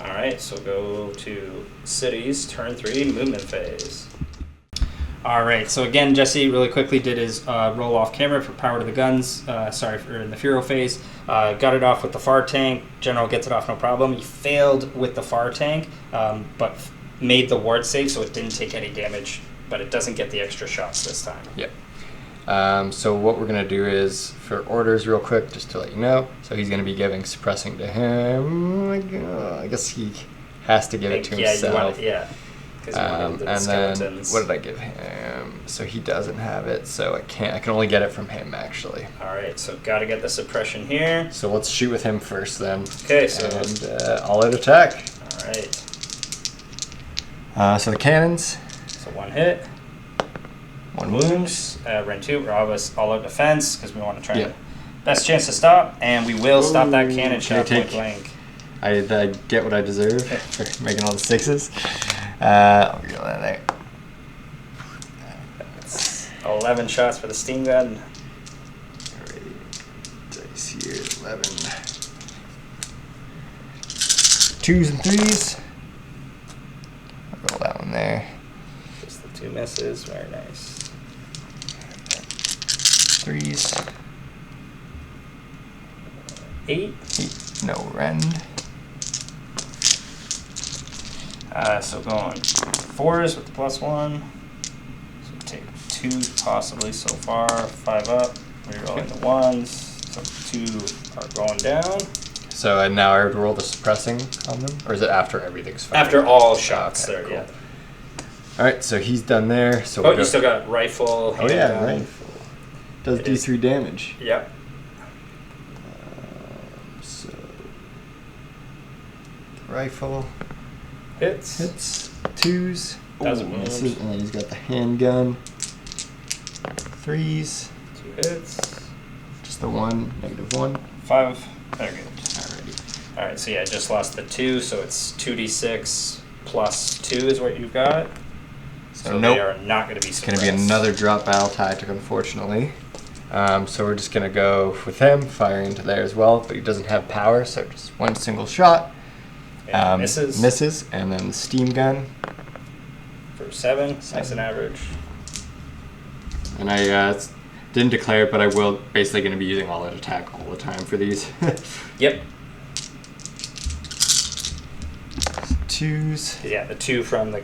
All right, so go to cities, turn 3, movement phase. All right, so again, Jesse really quickly did his roll off camera for power to the guns. For in the Furo phase. Got it off with the FAR tank. General gets it off no problem. He failed with the FAR tank, but made the ward save, so it didn't take any damage, but it doesn't get the extra shots this time. Yep. So what we're going to do is, for orders real quick, just to let you know, so he's going to be giving suppressing to him. I guess he has to give it to himself. You want it, yeah. And then what did I give him? So he doesn't have it, so I can only get it from him, actually. All right, so got to get the suppression here. So let's shoot with him first then. Okay, so... And all-out attack. All right. So the cannons. So 1 hit. 1 wound. Rend 2, we're always all out defense because we want to try to best chance to stop, and we will stop that cannon shot point blank. I get what I deserve for making all the 6s. I'll go that there. That's 11 shots for the steam gun. Dice here, 11. 2s and 3s. I'll roll that one there. Just the 2 misses, very nice. 3s. 8. 8. No rend. So going 4s with the +1. So take 2 possibly so far. 5 up. Rerolling the 1s. So 2 are going down. So now I have to roll the suppressing on them? Or is it after everything's fired? After all shots okay, there, cool. yeah. Alright, so he's done there. So you still got rifle. Oh yeah, rifle. Does D3 damage. Yep. So rifle. Hits. 2s. Doesn't wound. Misses, and then he's got the handgun. 3s. 2 hits. Just the 1, -1. 5. Very good. Alrighty. Alright, so yeah, just lost the 2, so it's 2d6 plus 2 is what you've got. So nope. they are not going to be It's suppressed. going to be another drop battle tactic, unfortunately. So we're just going to go with him, firing into there as well, but he doesn't have power, so just 1 single shot. And misses. Misses, and then the steam gun. For 7, nice and average. And I didn't declare it, but I will basically going to be using all-out attack all the time for these. Yep. 2s. Yeah, the 2 from the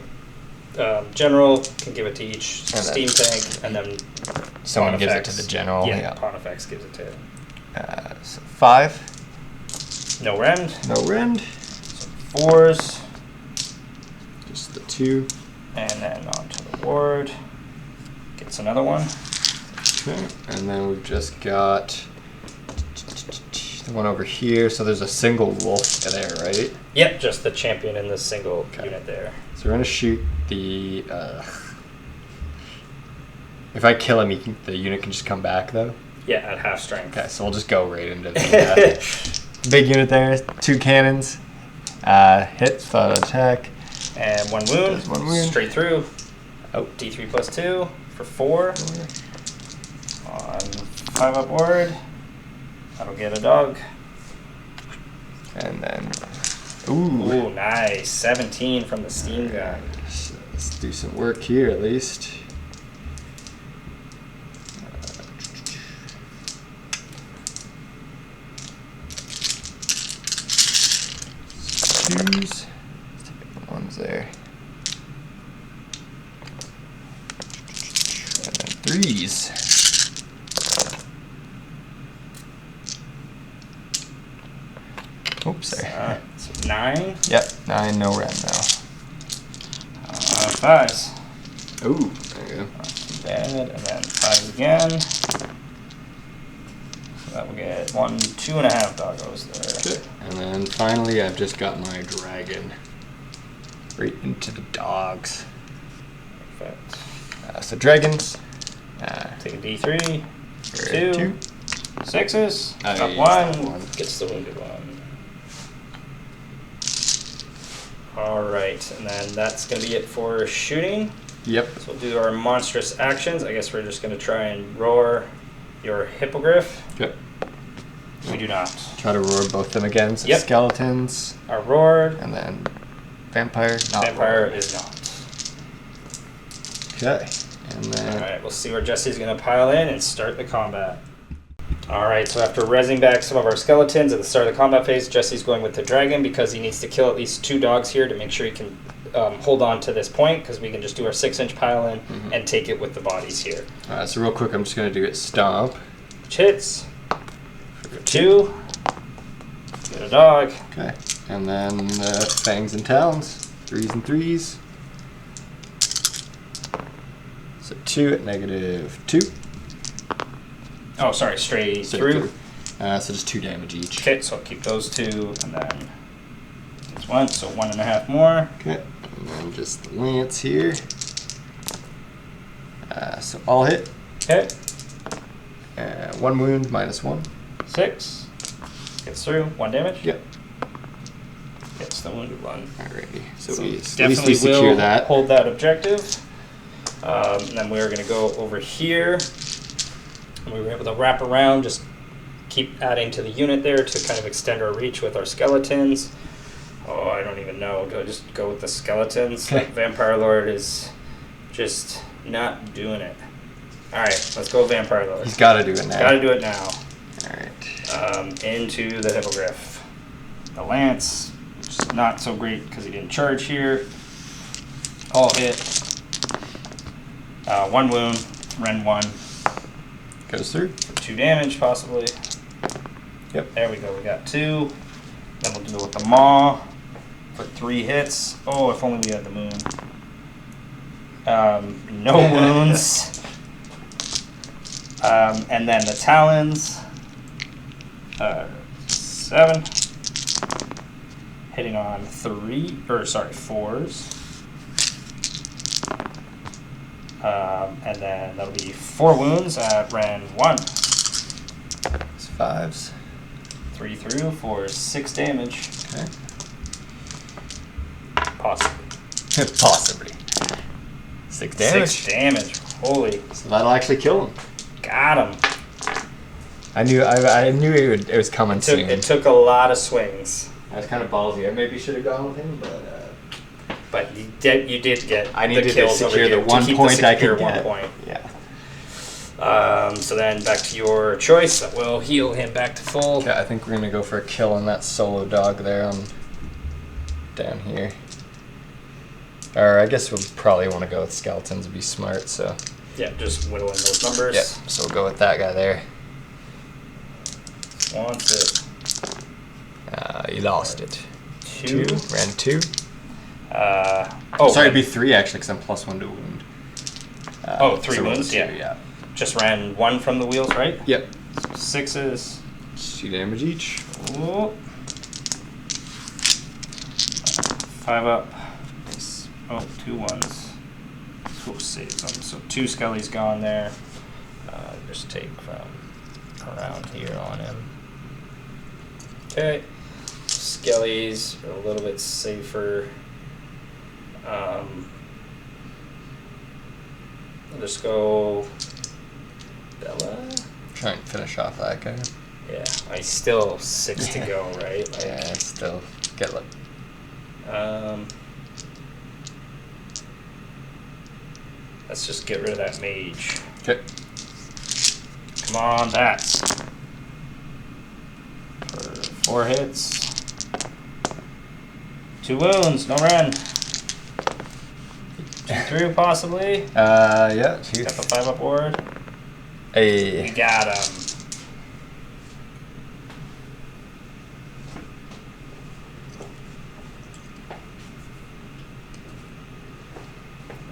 general can give it to each steam tank, and then someone gives it to the general. Yeah, Pontifex gives it to him. So 5. No rend. No rend. So 4s. Just the 2. And then onto the ward. Gets another one. Okay, and then we've just got the one over here. So there's a single wolf there, right? Yep, just the champion in the single unit there. So we're gonna shoot the. If I kill him, the unit can just come back, though. Yeah, at half strength. Okay, so we'll just go right into the big unit there. 2 cannons. Hit, thought attack. And 1 wound. Does 1 wound. Straight through. Oh, D3 plus 2 for 4. On 5 up ward. That'll get a dog. And then. Ooh, nice. 17 from the steam gun. Let's do some work here at least. Twos. Let's take the 1s there. And then 3s. Oops, there. So 9. Yep, 9, no rend now. 5s. Ooh, there you go. Not too bad. And then 5s again. So that will get 1, 2.5 doggos there. Good. And then finally, I've just got my dragon right into the dogs. Perfect. So dragons. Take a D3. 2. 2. 6s. Oh, Up yeah, 1. Gets the wounded one. Alright, and then that's going to be it for shooting. Yep. So we'll do our monstrous actions. I guess we're just going to try and roar your hippogriff. Yep. We do not. Try to roar both them again. So Yep. skeletons. Our roared. And then vampire. Not Vampire roared. is not. Okay. And then. Alright, we'll see where Jesse's going to pile in and start the combat. Alright, so after rezzing back some of our skeletons at the start of the combat phase, Jesse's going with the dragon because he needs to kill at least 2 dogs here to make sure he can hold on to this point, because we can just do our 6-inch pile in and take it with the bodies here. Alright, so real quick, I'm just going to do it stomp. Which hits for 2. Get a dog. Okay. And then fangs and talons. 3s and 3s. So 2 at -2. Oh, sorry, straight through. So just 2 damage each. Okay, so I'll keep those 2, and then this one, so 1.5 more. Okay. And then just the lance here. So all hit. Okay. 1 wound, -1. 6. Gets through. 1 damage. Yep. Gets the wounded one. Alrighty. So, So we at least definitely we secure will that. hold that objective. And then we're going to go over here. And we were able to wrap around, just keep adding to the unit there to kind of extend our reach with our skeletons. Oh, I don't even know. Just go with the skeletons. Okay. Like Vampire Lord is just not doing it. Alright, let's go Vampire Lord. He's got to do it now. Gotta do it now. Alright. Into the hippogriff. The lance, which is not so great because he didn't charge here. All hit. 1 wound. Ren 1. Goes through. 2 damage possibly. Yep. There we go. We got 2. Then we'll do it with the maw for 3 hits. Oh, if only we had the moon. No wounds. And then the talons. 7. Hitting on 4s. And then that'll be 4 wounds at Ren 1. It's 5s. 3 through for 6 damage. Okay. Possibly. Possibly. 6 damage. 6 damage. Holy. So that'll actually kill him. Got him. I knew it was coming soon. It took a lot of swings. I was kind of ballsy. I maybe should have gone with him, But you did get I the needed to kills over secure here the 1 to keep point the I secure could 1 get. point. Yeah. So then back to your choice. That will heal him back to full. Okay, I think we're gonna go for a kill on that solo dog there on down here. Or I guess we'll probably want to go with skeletons to be smart. So Yeah, just whittling those numbers. yep. So we'll go with that guy there. Wants it. You lost it. 2. Ran 2. then Sorry, it'd be 3 actually, because I'm +1 to wound. 3 so wounds. 2, Yeah. Just ran 1 from the wheels, right? Yep. 6s. 2 damage each. Ooh. 5 up. 2 1s. Oh, saves them. So 2 skellies gone there. Just take from around here on him. Okay. Skellies are a little bit safer. I'll just go Bella. Try and finish off that guy. Yeah, I still 6 to go, right? Like, Yeah, still get luck. Let's just get rid of that mage. Okay. Come on, bats. For 4 hits. 2 wounds, no run. 2 through, possibly. Yeah. 2. Got the 5 up ward. We Hey. got him.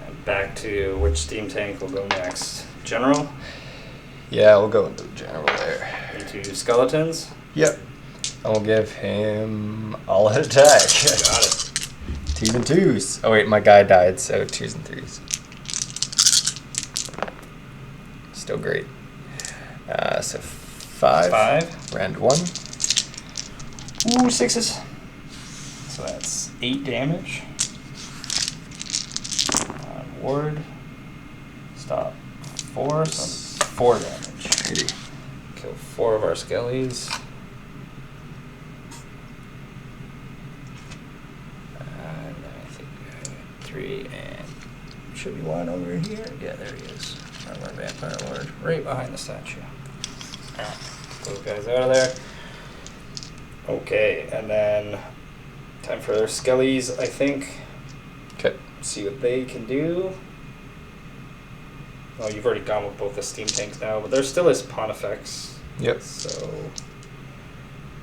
And back to which steam tank will go next. General Yeah, we'll go into the general there. into skeletons. Yep. And we'll give him all out attack. Got it. 2s and 2s. Oh wait, my guy died, so 2s and 3s. Still great. So 5. 5. Round 1. Ooh, 6s. So that's 8 damage. Ward. Stop. 4. So 4 damage. Alrighty. Kill 4 of our skellies. And then I think 3 and should be 1 over here. Yeah, there he is. Our vampire lord, right behind the statue. Alright, those guys out of there. Okay, and then time for their skellies, I think. Okay. See what they can do. Oh, you've already gone with both the steam tanks now, but there still is Pontifex. Yep. So,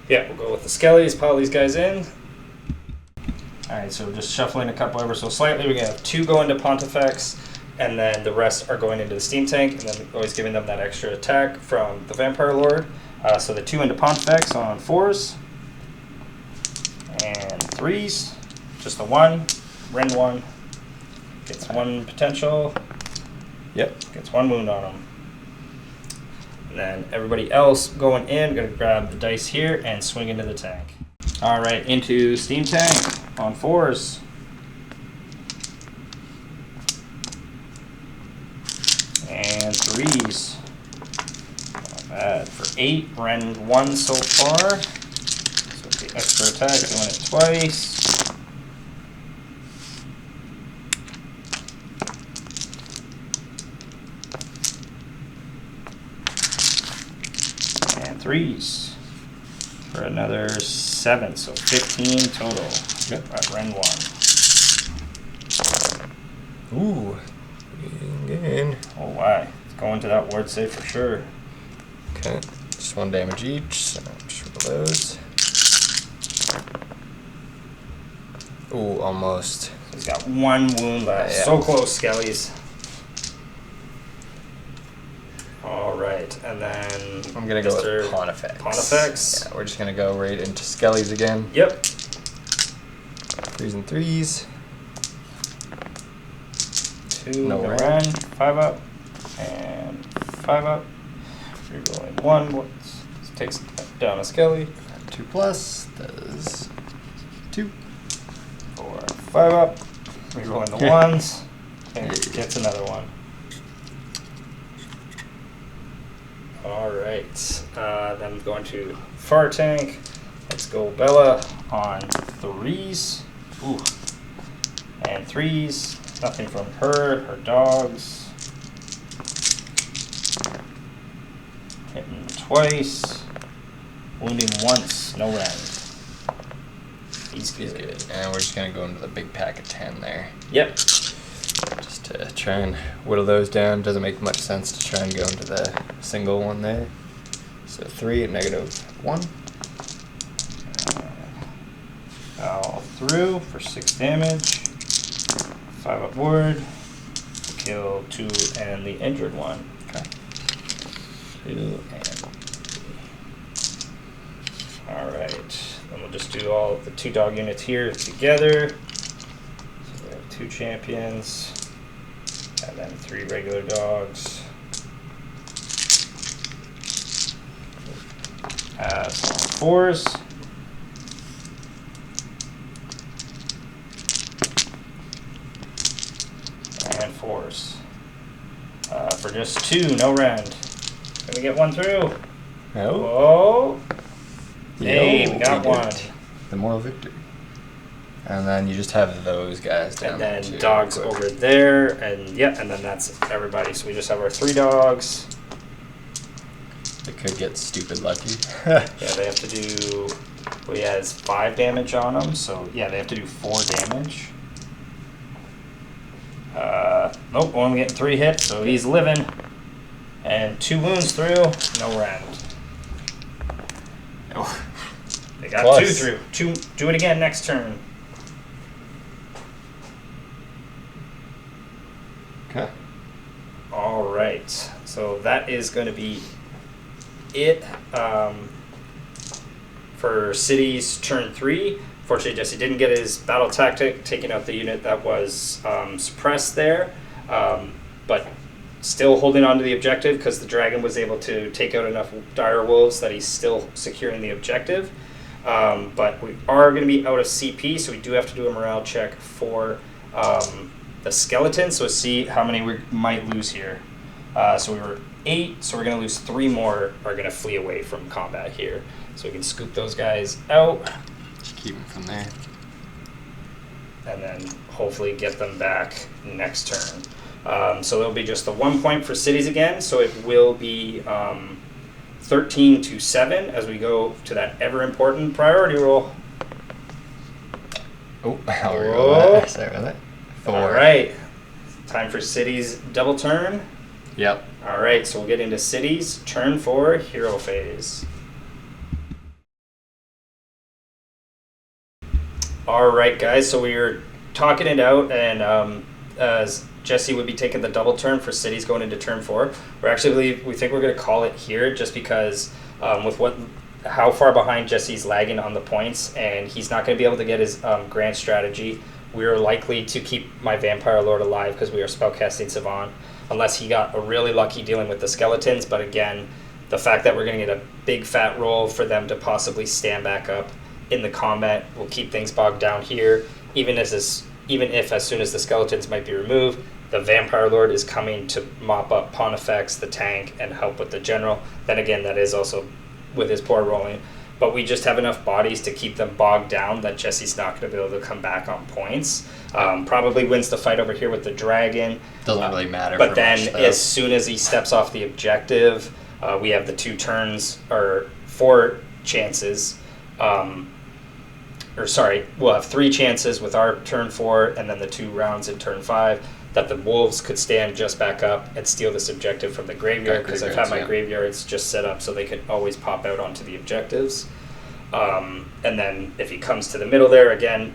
yeah, we'll go with the skellies, pile these guys in. Alright, so just shuffling a couple ever so slightly. We're going to have 2 go into Pontifex, and then the rest are going into the steam tank, and then always giving them that extra attack from the Vampire Lord. So the 2 into Pontifex on 4s. And 3s. Just the 1. Ren 1. Gets 1 potential. Yep. Gets 1 wound on him. And then everybody else going in, going to grab the dice here and swing into the tank. Alright, into steam tank on 4s. And 3s. Not bad. For 8, Ren 1 so far. So the extra attack, doing it twice. And 3s. For another 7, so 15 total. Yep. At Ren 1. Ooh. Again. Oh, wow. It's going to that ward save for sure. Okay. Just 1 damage each. So just roll those. Ooh, almost. He's got 1 wound left. Yeah. So close, Skellies. Alright, and then I'm gonna go Mr. with Pontifex. Pontifex. Yeah, we're just gonna go right into Skellies again. Yep. 3s and 3s. 2, No no run. run. 5 up. And 5 up. Rerolling 1. Let's takes down a Skelly. 2 plus does 2. 4, 5 up. Rerolling the 1s. And gets another 1. Alright, then going to Far Tank. Let's go Bella on 3s. Ooh. And 3s. Nothing from her dogs. Hitting twice. Wounding once, no rend. He's good. And we're just gonna go into the big pack of 10 there. Yep. Just to try and whittle those down. Doesn't make much sense to try and go into the single one there. So 3 at -1. All through for 6 damage. 5 up ward. Kill 2 and the injured one. Okay. 2 and 3. Alright. Then we'll just do all of the 2 dog units here together. So we have 2 champions. And then 3 regular dogs. So 4s. And 4s. For just 2, no rend. Can we get 1 through? No. Oh. Hey, we got 1. The moral victory. And then you just have those guys down And there then too, dogs real quick. over there, and yeah, and then that's everybody. So we just have our 3 dogs. They could get stupid lucky. Yeah, they have to do. Well, he has 5 damage on them, so yeah, they have to do 4 damage. Nope, only getting 3 hits, so he's living. And 2 wounds through, no rend. Oh, they got Plus. 2 through. 2. Do it again next turn. Okay. All right, so that is going to be it for City's turn 3. Fortunately, Jesse didn't get his battle tactic, taking out the unit that was suppressed there, but still holding on to the objective because the dragon was able to take out enough dire wolves that he's still securing the objective. But we are going to be out of CP, so we do have to do a morale check for the skeletons, so see how many we might lose here. So we were 8, so we're going to lose 3 more are going to flee away from combat here. So we can scoop those guys out. Just keep them from there. And then hopefully get them back next turn. So it'll be just the 1 point for cities again, so it will be 13 to 7 as we go to that ever-important priority roll. Oh, I'll roll that. Sorry about that. 4. All right. Time for cities double turn. Yep. All right, so we'll get into cities. Turn 4, hero phase. All right, guys, so we were talking it out, and as Jesse would be taking the double turn for cities going into turn 4, we think we're going to call it here just because with how far behind Jesse's lagging on the points, and he's not going to be able to get his grand strategy. We're likely to keep my Vampire Lord alive because we are spellcasting Savant, unless he got a really lucky dealing with the skeletons. But again, the fact that we're going to get a big fat roll for them to possibly stand back up in the combat will keep things bogged down here. Even if as soon as the skeletons might be removed, the Vampire Lord is coming to mop up Pontifex, the tank, and help with the general. Then again, that is also with his poor rolling. But we just have enough bodies to keep them bogged down that Jesse's not going to be able to come back on points. Probably wins the fight over here with the dragon. Doesn't really matter. But then as soon as he steps off the objective, we have the 2 turns, or 4 chances. We'll have 3 chances with our turn 4 and then the 2 rounds in turn 5 that the wolves could stand just back up and steal this objective from the graveyard, because I've had my graveyards just set up so they could always pop out onto the objectives. And then if he comes to the middle there, again,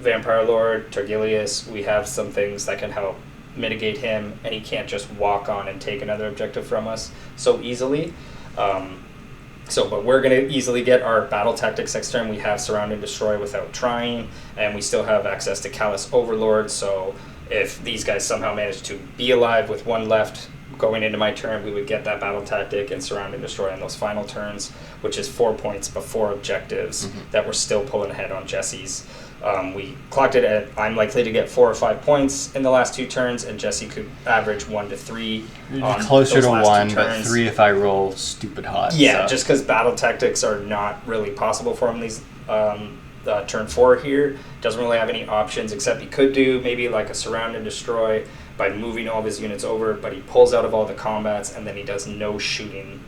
Vampire Lord, Torgilius, we have some things that can help mitigate him, and he can't just walk on and take another objective from us so easily. But we're going to easily get our battle tactics next turn. We have Surround and Destroy without trying, and we still have access to Callous Overlord, so if these guys somehow manage to be alive with 1 left going into my turn, we would get that battle tactic and Surround and Destroy on those final turns, which is 4 points before objectives that we're still pulling ahead on Jesse's. We clocked it at, I'm likely to get 4 or 5 points in the last 2 turns, and Jesse could average 1 to 3. Closer to 1, but 3 if I roll stupid hot. Yeah, so. Just because battle tactics are not really possible for him these turn 4 here. Doesn't really have any options, except he could do maybe like a Surround and Destroy by moving all of his units over, but he pulls out of all the combats, and then he does no shooting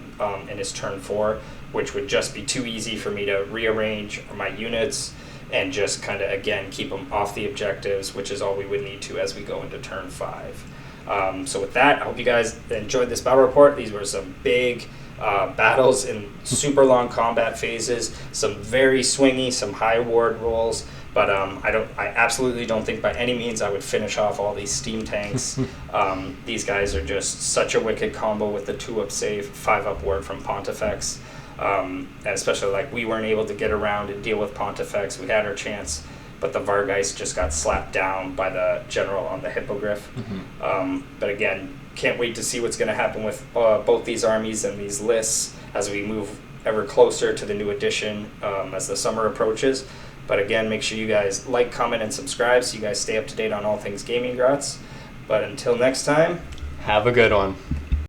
in his turn 4, which would just be too easy for me to rearrange my units and just kind of, again, keep them off the objectives, which is all we would need to as we go into turn 5. So with that, I hope you guys enjoyed this battle report. These were some big battles in super long combat phases, some very swingy, some high ward rolls, but I absolutely don't think by any means I would finish off all these steam tanks. These guys are just such a wicked combo with the 2-up save, 5-up ward from Pontifex. And especially like we weren't able to get around and deal with Pontifex. We had our chance, but the Vargeist just got slapped down by the general on the Hippogriff. But again, can't wait to see what's going to happen with both these armies and these lists as we move ever closer to the new edition as the summer approaches. But again, make sure you guys like, comment, and subscribe so you guys stay up to date on all things Gaming Grats. But until next time, have a good one.